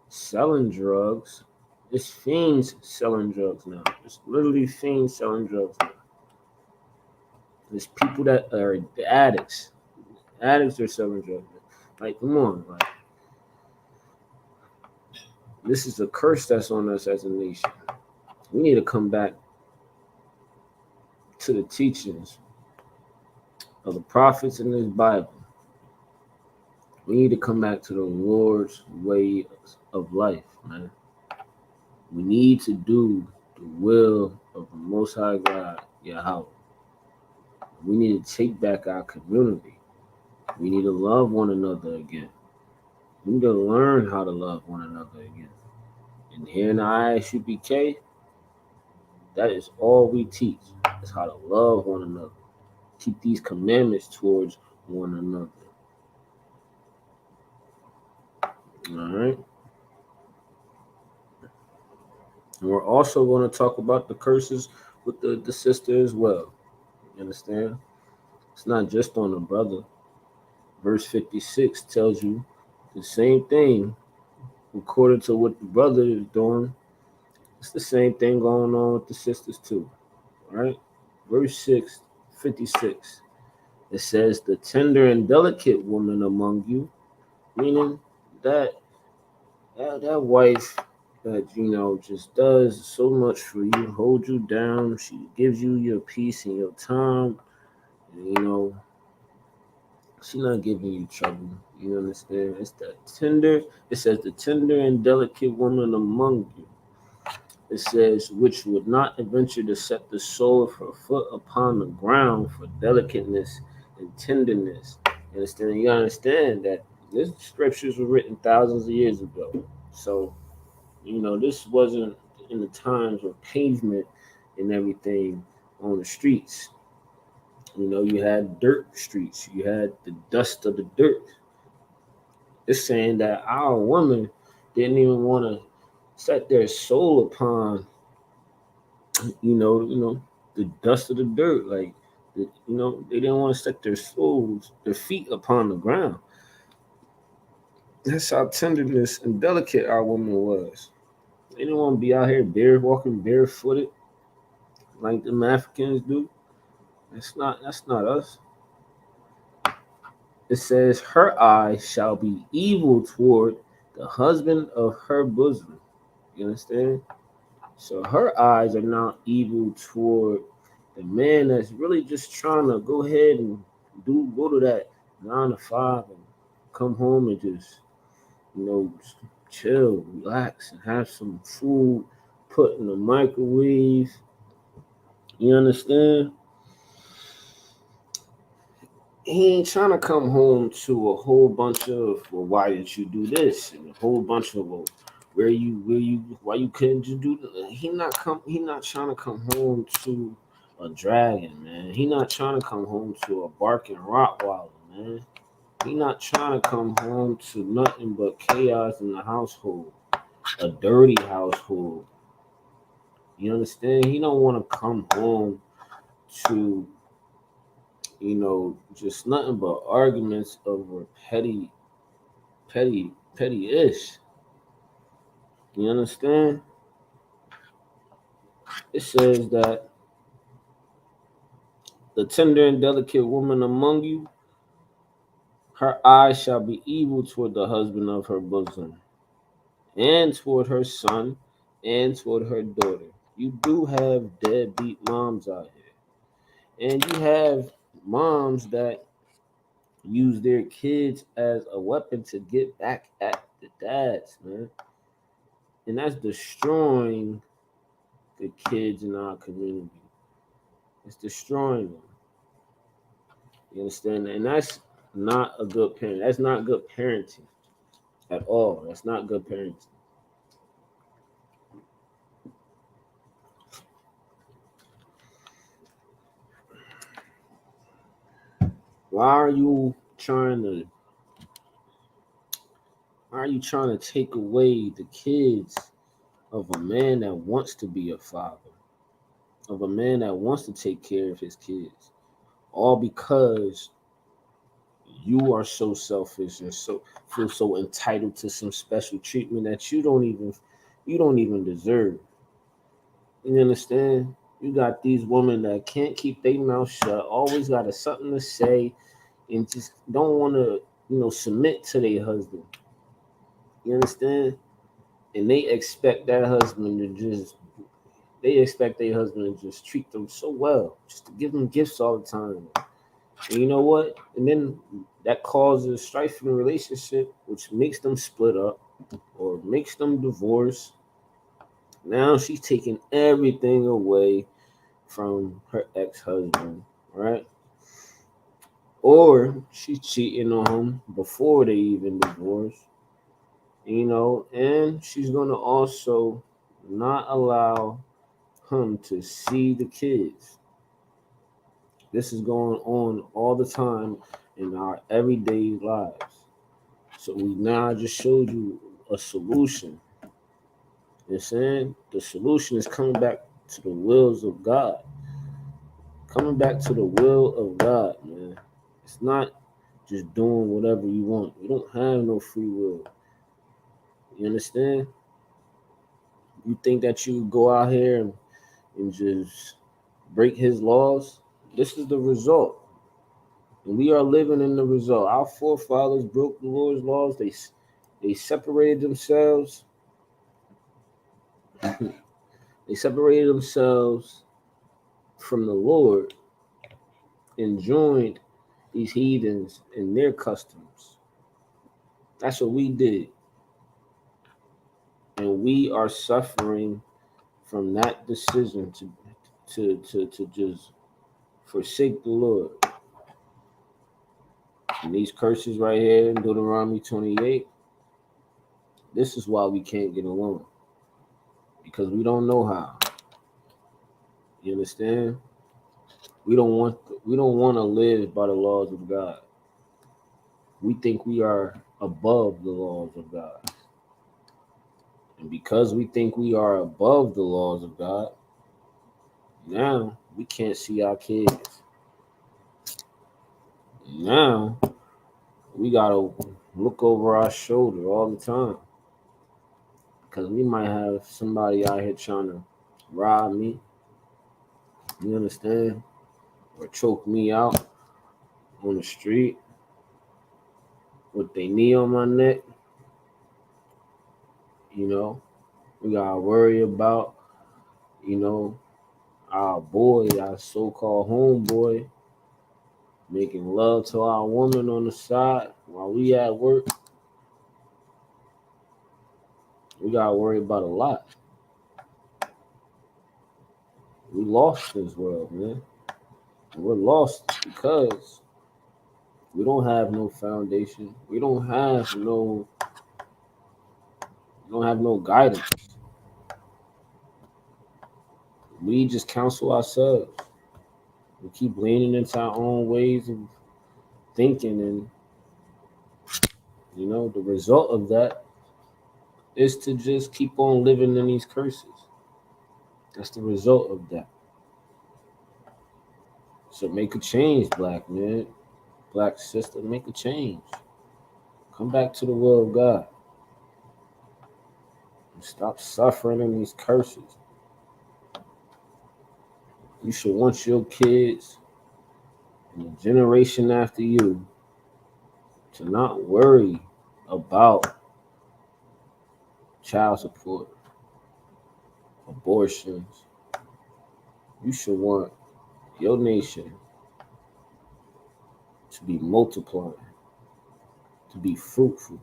selling drugs. It's fiends selling drugs now. It's literally fiends selling drugs now. There's people that are the addicts. Addicts are selling drugs. Like, come on, like this is a curse that's on us as a nation. We need to come back to the teachings of the prophets in this Bible. We need to come back to the Lord's way of life, man. We need to do the will of the Most High God, Yahweh. We need to take back our community. We need to love one another again. We need to learn how to love one another again. And here in the ISUPK, that is all we teach. Is how to love one another. Keep these commandments towards one another. All right. And we're also going to talk about the curses with the sister as well. You understand? It's not just on the brother. Verse 56 tells you the same thing according to what the brother is doing. It's the same thing going on with the sisters too. All right? Verse 56. It says, the tender and delicate woman among you, meaning that wife that just does so much for you, hold you down. She gives you your peace and your time. And, she's not giving you trouble. You understand? It's that tender. It says the tender and delicate woman among you. It says which would not venture to set the sole of her foot upon the ground for delicateness and tenderness. You understand that these scriptures were written thousands of years ago. So this wasn't in the times of pavement and everything on the streets. You had dirt streets. You had the dust of the dirt. It's saying that our women didn't even want to set their soul upon, the dust of the dirt. Like, they didn't want to set their feet upon the ground. That's how tenderness and delicate our woman was. They didn't want to be out here walking barefooted like the Africans do. That's not us. It says her eye shall be evil toward the husband of her bosom. You understand? So her eyes are not evil toward the man that's really just trying to go ahead and go to that 9 to 5 and come home and just just chill, relax, and have some food put in the microwave. You understand? He ain't trying to come home to a whole bunch of, well, why did you do this, and a whole bunch of, well, why you couldn't just do that? He not trying to come home to a dragon, man. He not trying to come home to a barking Rottweiler, man. He not trying to come home to nothing but chaos in the household, a dirty household. You understand? He don't want to come home to just nothing but arguments over petty-ish. You understand? It says that the tender and delicate woman among you, her eyes shall be evil toward the husband of her bosom, and toward her son, and toward her daughter. You do have deadbeat moms out here. And you have moms that use their kids as a weapon to get back at the dads, man. And that's destroying the kids in our community. It's destroying them. You understand? And that's not a good parent. That's not good parenting at all. That's not good parenting. Why are you trying to why are you trying to take away the kids of a man that wants to be a father, of a man that wants to take care of his kids? All because you are so selfish and so feel so entitled to some special treatment that you don't even deserve. You understand? You got these women that can't keep their mouth shut, always got something to say, and just don't want to, submit to their husband. You understand? And they expect their husband to just treat them so well, just to give them gifts all the time. And you know what? And then that causes strife in the relationship, which makes them split up or makes them divorce. Now she's taking everything away from her ex-husband, right? Or she's cheating on him before they even divorce, and she's gonna also not allow him to see the kids. This is going on all the time in our everyday lives. So we now just showed you a solution. You know what I'm saying? The solution is coming back to the wills of God. Coming back to the will of God, man. It's not just doing whatever you want. You don't have no free will. You understand? You think that you go out here and just break his laws? This is the result. And we are living in the result. Our forefathers broke the Lord's laws. They separated themselves. They separated themselves from the Lord and joined these heathens in their customs. That's what we did. And we are suffering from that decision to just forsake the Lord. And these curses right here in Deuteronomy 28, this is why we can't get along. Because we don't know how. You understand? We don't want to live by the laws of God. We think we are above the laws of God. And because we think we are above the laws of God, now we can't see our kids. Now we gotta look over our shoulder all the time. Because we might have somebody out here trying to rob me. You understand? Or choke me out on the street with their knee on my neck. You know, we gotta worry about, you know, our boy, our so-called homeboy, making love to our woman on the side while we at work. We gotta worry about a lot. We lost this world, man. We're lost because we don't have no foundation. We don't have no guidance. We just counsel ourselves. We keep leaning into our own ways of thinking, and the result of that is to just keep on living in these curses. That's the result of that. So make a change, black man, black sister, make a change. Come back to the will of God. And stop suffering in these curses. You should want your kids and the generation after you to not worry about child support, abortions. You should want your nation to be multiplying, to be fruitful.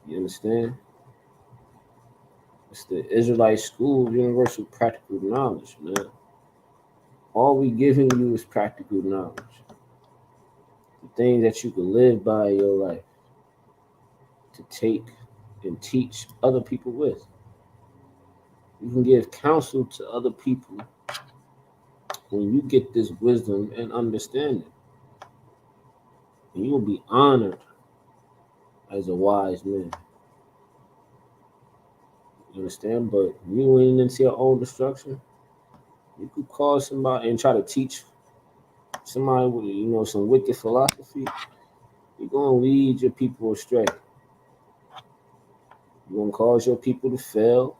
You understand? It's the Israelite school of universal practical knowledge, man. All we giving you is practical knowledge. The things that you can live by in your life to take and teach other people with. You can give counsel to other people when you get this wisdom and understanding. And you will be honored as a wise man. You understand? But you went into your own destruction. You could call somebody and try to teach somebody with some wicked philosophy. You're gonna lead your people astray. You're gonna cause your people to fail.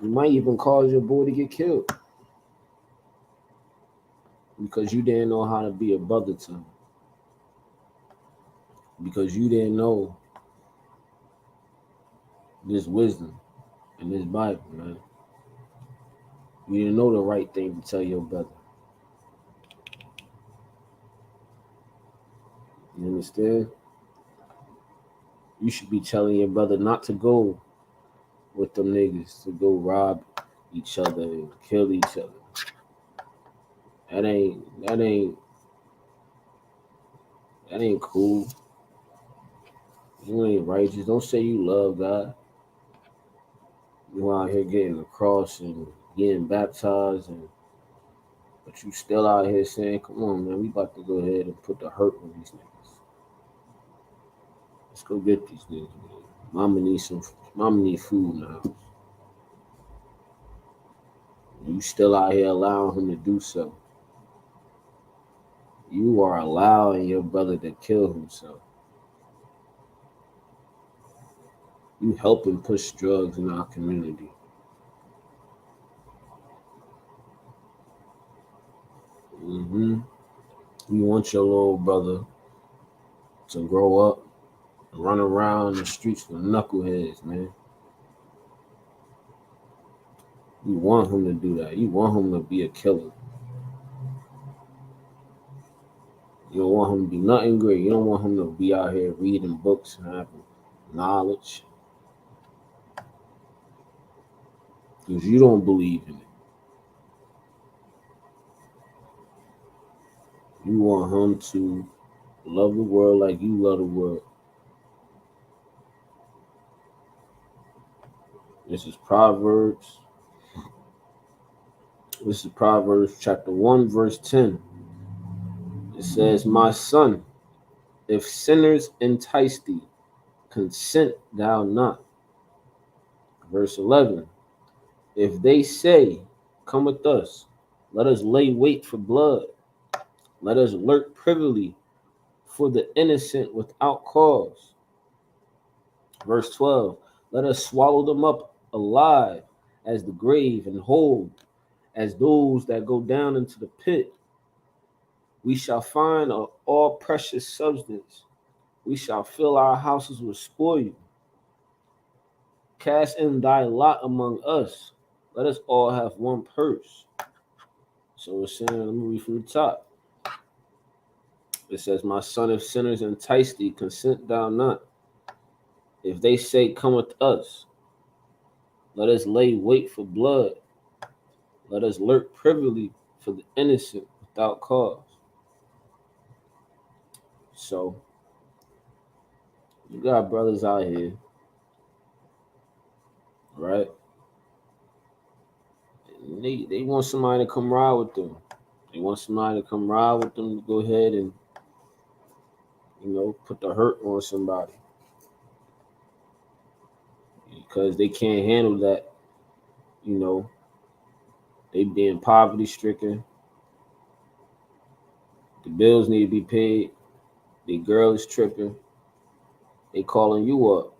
You might even cause your boy to get killed because you didn't know how to be a brother to him. Because you didn't know this wisdom and this Bible, man. You didn't know the right thing to tell your brother. You understand? You should be telling your brother not to go with them niggas, to go rob each other and kill each other. That ain't cool. You ain't righteous. Don't say you love God. You out here getting the cross and getting baptized, but you still out here saying, "Come on, man, we about to go ahead and put the hurt on these niggas. Let's go get these niggas, man. Mama need food now." You still out here allowing him to do so. You are allowing your brother to kill himself. You helping push drugs in our community. You want your little brother to grow up and run around the streets with knuckleheads, man. You want him to do that. You want him to be a killer. You don't want him to be nothing great. You don't want him to be out here reading books and having knowledge. Because you don't believe in it. You want him to love the world like you love the world. This is Proverbs. This is Proverbs chapter 1, verse 10. It says, "My son, if sinners entice thee, consent thou not." Verse 11. "If they say, come with us, let us lay wait for blood. Let us lurk privily for the innocent without cause." Verse 12. "Let us swallow them up alive as the grave and whole as those that go down into the pit. We shall find all precious substance. We shall fill our houses with spoil. Cast in thy lot among us. Let us all have one purse." So it's saying, let me read from the top. It says, "My son, if sinners entice thee, consent thou not. If they say, come with us, let us lay wait for blood. Let us lurk privily for the innocent without cause." So you got brothers out here, right? And they want somebody to come ride with them. They want somebody to come ride with them to go ahead and put the hurt on somebody because they can't handle that. They being poverty stricken. The bills need to be paid. The girl is tripping. They calling you up.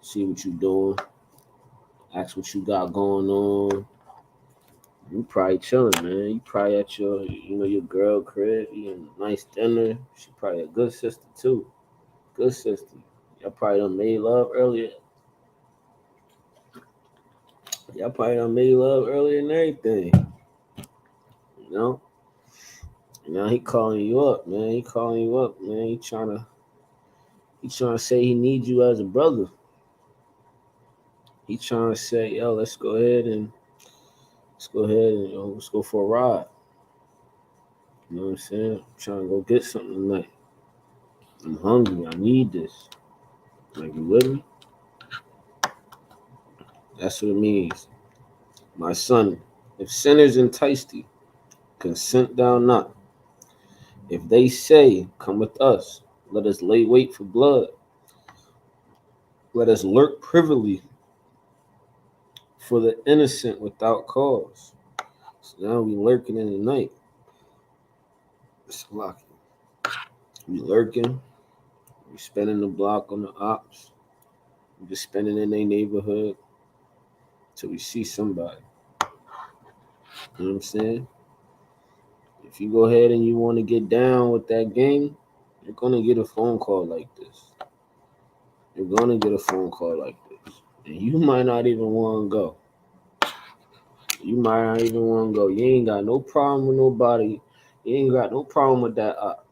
See what you doing. Ask what you got going on. You probably chilling, man. You probably at your girl crib eating nice dinner. She probably a good sister too. Good sister. Y'all probably done made love earlier. Y'all probably done made love earlier and everything. You know? Now he calling you up, man. He calling you up, man. He trying to say he needs you as a brother. He trying to say, yo, let's go ahead and let's go for a ride. You know what I'm saying? I'm trying to go get something tonight. I'm hungry. I need this. Like, you with me? That's what it means. My son, if sinners entice thee, consent thou not. If they say, come with us, let us lay wait for blood. Let us lurk privily for the innocent without cause. So now we lurking in the night. It's lucky. We lurking. We spinning the block on the ops. We just spinning in their neighborhood till we see somebody. You know what I'm saying? If you go ahead and you want to get down with that game, you're gonna get a phone call like this. You're gonna get a phone call like this, and you might not even want to go. You might not even want to go. You ain't got no problem with nobody. You ain't got no problem with that up.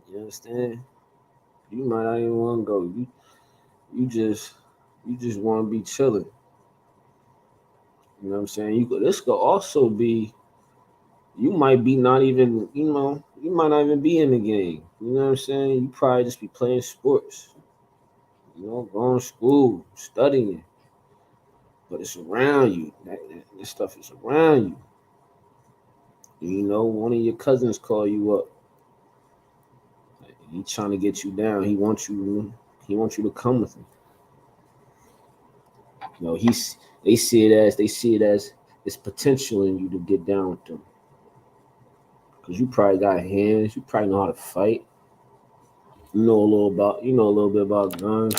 You understand? You might not even want to go. You just want to be chilling. You know what I'm saying? This could also be, you might be not even, you might not even be in the game. You know what I'm saying? You probably just be playing sports. Going to school, studying, but it's around you. This stuff is around you. One of your cousins call you up. He trying to get you down. He wants you to come with him. They see it as it's potential in you to get down with them. Cause you probably got hands. You probably know how to fight. You know a little bit about guns.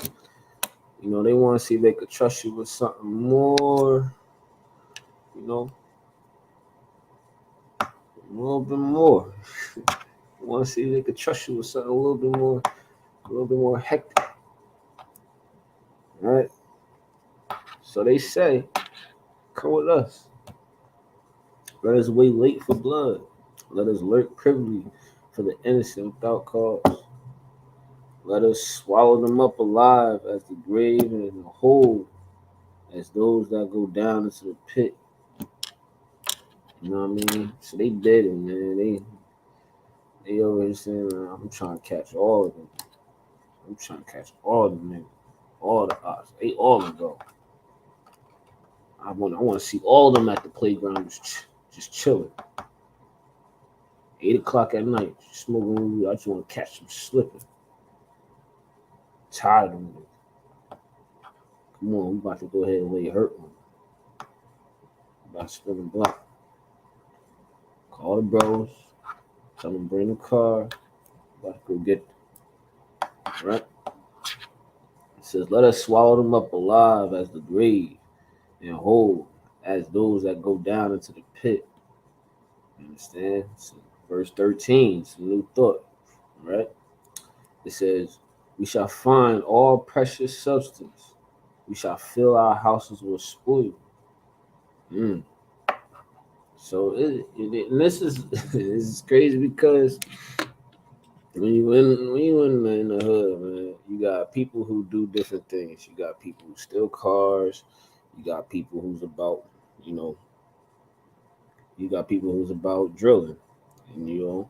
They want to see if they could trust you with something more. A little bit more. They want to see if they could trust you with something a little bit more hectic. All right. So they say, come with us. Let us wait late for blood. Let us lurk privily for the innocent without cause. Let us swallow them up alive as the grave and whole as those that go down into the pit. You know what I mean? So they did it, man. They over here saying, I'm trying to catch all of them. I'm trying to catch all of them, man. All the odds. They all gonna go. I want to see all of them at the playground just chilling. 8 o'clock at night, smoking weed. I just want to catch them slipping. Tired of them. Come on, we about to go ahead and lay hurt one. About to spin the block. Call the bros. Tell them bring the car. About to go get them. Right? It says, let us swallow them up alive as the grave and whole as those that go down into the pit. You understand? So verse 13, some new thought. Right? It says, we shall find all precious substance. We shall fill our houses with spoil. So and this is this is crazy because when you in the hood, man, you got people who do different things. You got people who steal cars. You got people who's about, you got people who's about drilling, and you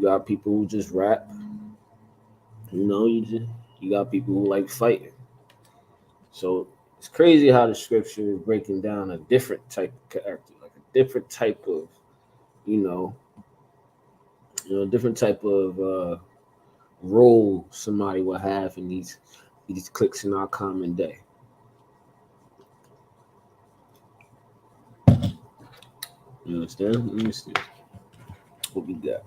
got people who just rap. You got people who like fighting. So it's crazy how the scripture is breaking down a different type of character, like a different type of, different type of role somebody will have in these cliques in our common day. You understand? Let me see. What we got?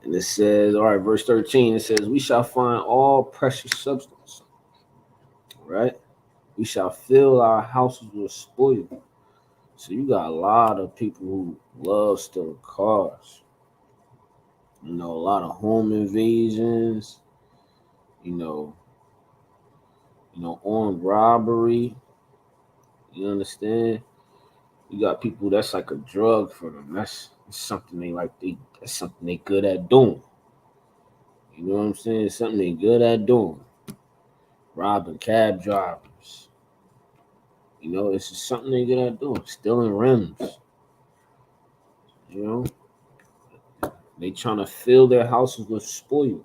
And it says, all right, verse 13, it says, we shall find all precious substance. Right? We shall fill our houses with spoil. So you got a lot of people who love stealing cars. A lot of home invasions. Armed robbery. You understand? You got people that's like a drug for them. That's something that's something they good at doing. You know what I'm saying? Something they good at doing. robbing cab drivers. You know, this is something they good at doing. Stealing rims. You know, they trying to fill their houses with spoil.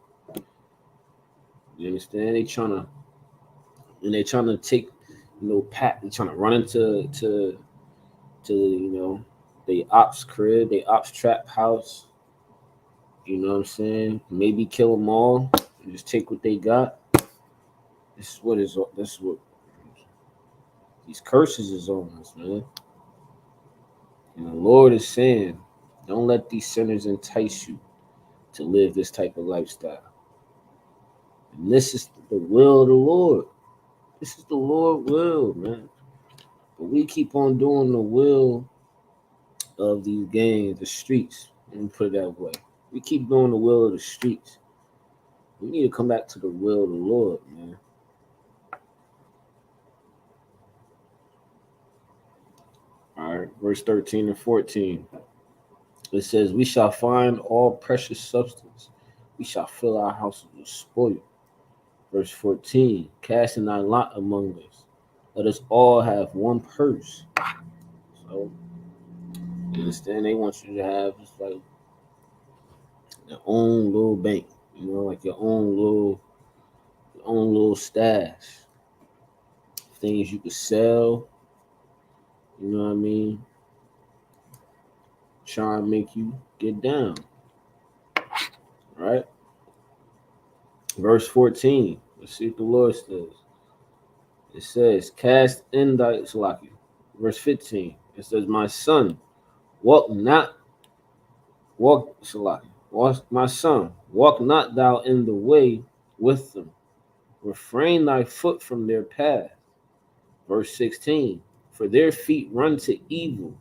You understand? They trying to take, pat. They trying to run into the ops crib, the ops trap house. You know what I'm saying? Maybe kill them all. And just take what they got. This is what these curses is on us, man. And the Lord is saying, don't let these sinners entice you to live this type of lifestyle. And this is the will of the Lord. This is the Lord will, man. But we keep on doing the will of these gangs, the streets. Let me put it that way. We keep doing the will of the streets. We need to come back to the will of the Lord, man. All right, verse 13 and 14. It says, we shall find all precious substance. We shall fill our houses with spoil. Verse 14, casting thy lot among us. Let us all have one purse. So, you understand? They want you to have just like your own little bank, like your own little stash. Things you could sell, you know what I mean? Try and make you get down. Right? Verse 14. Let's see what the Lord says. It says, cast in thy Salaki. Verse 15. It says, my son, walk not, walk Salaki. My son, walk not thou in the way with them. Refrain thy foot from their path. Verse 16. For their feet run to evil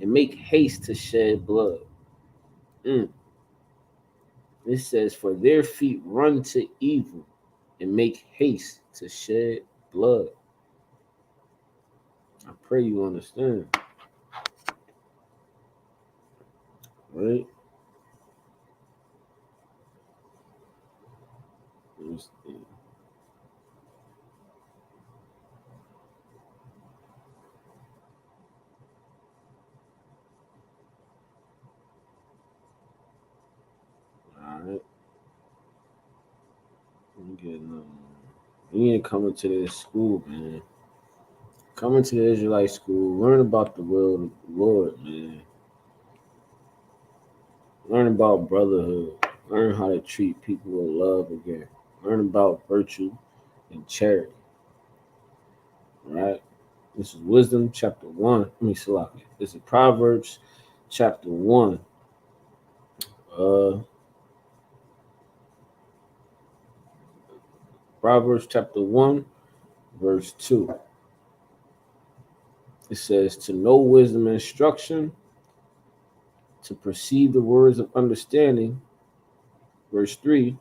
and make haste to shed blood. It says, for their feet run to evil and make haste to shed blood. I pray you understand. Right? Alright. We need to come into this school, man. Come into the Israelite school. Learn about the will of the Lord, man. Learn about brotherhood. Learn how to treat people with love again. Learn about virtue and charity. Right? This is Wisdom chapter 1. Let me select it. This is Proverbs chapter 1. Proverbs chapter 1, verse 2. It says, to know wisdom and instruction, to perceive the words of understanding. Verse 3,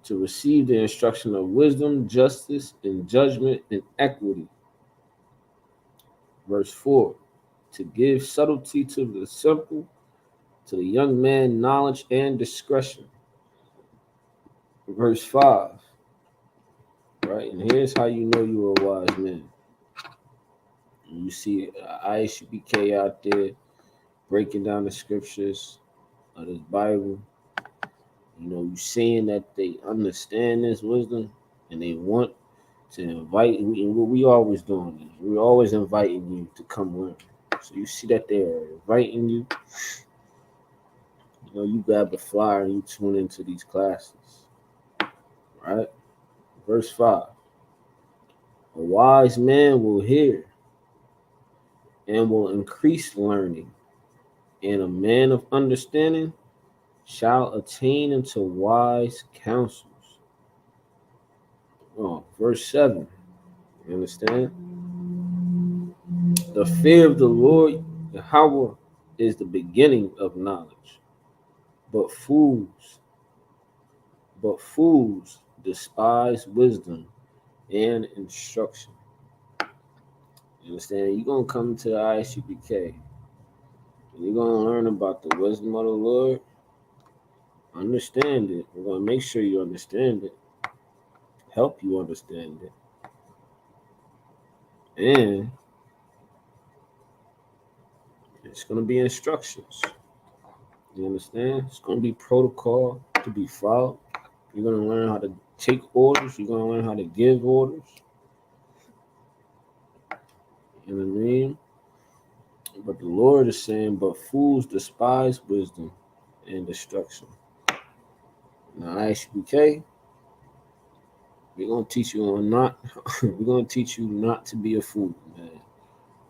to receive the instruction of wisdom, justice, and judgment and equity. Verse 4, to give subtlety to the simple, to the young man knowledge and discretion. Verse 5, right? And here's how you know you're a wise man. You see ISUPK out there breaking down the scriptures of this Bible. You seeing that they understand this wisdom and they want to invite. And what we always doing is we're always inviting you to come learn. So you see that they're inviting you. You grab the flyer and you tune into these classes. Right? Verse 5. A wise man will hear and will increase learning, and a man of understanding shall attain into wise counsels. Verse 7. You understand? The fear of the Lord, Yahweh, is the beginning of knowledge. But fools despise wisdom and instruction. You understand? You're going to come to the ISUPK. You're going to learn about the wisdom of the Lord. Understand it. We're going to make sure you understand it. help you understand it. And it's going to be instructions. You understand? It's going to be protocol to be followed. You're going to learn how to take orders. You're going to learn how to give orders. You know what I mean? But the Lord is saying, but fools despise wisdom and destruction. Now, ISUPK, we're going to teach you we're going to teach you not to be a fool, man.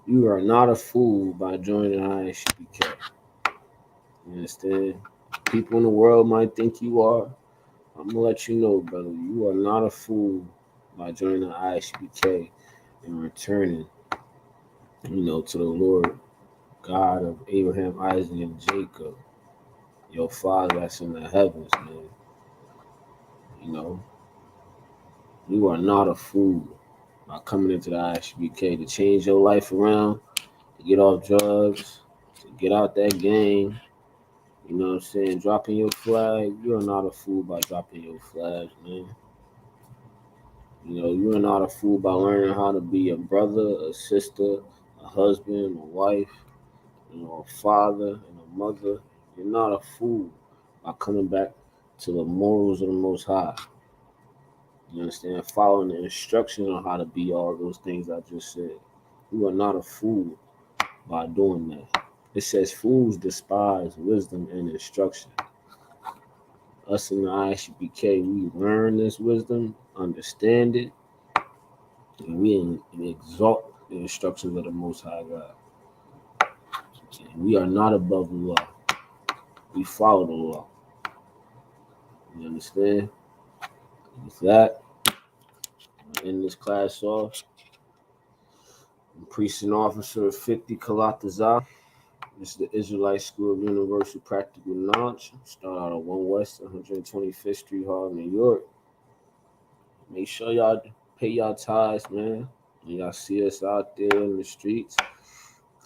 You are not a fool by joining ISUPK. You understand? People in the world might think you are. I'm going to let you know, brother, you are not a fool by joining the ISUPK and returning, to the Lord God of Abraham, Isaac, and Jacob, your Father that's in the heavens, man. You are not a fool by coming into the ISUPK to change your life around, to get off drugs, to get out that game. You know what I'm saying? Dropping your flag. You are not a fool by dropping your flag, man. You are not a fool by learning how to be a brother, a sister, a husband, a wife, a father, and a mother. You're not a fool by coming back to the morals of the Most High. You understand? Following the instructions on how to be all those things I just said. You are not a fool by doing that. It says fools despise wisdom and instruction. Us in the ISUPK, we learn this wisdom, understand it, and we exalt the instructions of the Most High God. And we are not above the law. We follow the law. You understand? With that, I'm end this class off. I'm Priest and Officer 50 Kalatazar. This is the Israelite School of Universal Practical Knowledge. Start out at 1 West, 125th Street, Harlem, New York. Make sure y'all pay y'all tithes, man. When y'all see us out there in the streets,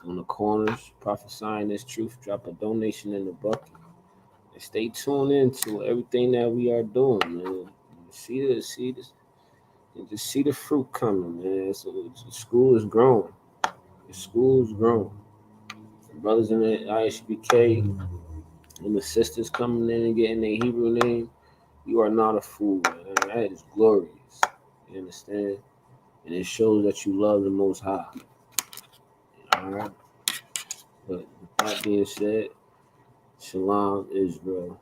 on the corners, prophesying this truth, drop a donation in the bucket. And stay tuned in to everything that we are doing, man. See this, and just see the fruit coming, man. So the school is growing. The school is growing. The brothers in the ISUPK and the sisters coming in and getting their Hebrew name, you are not a fool, man. That is glorious. You understand? And it shows that you love the Most High. All right? But with that being said, Shalom, Israel.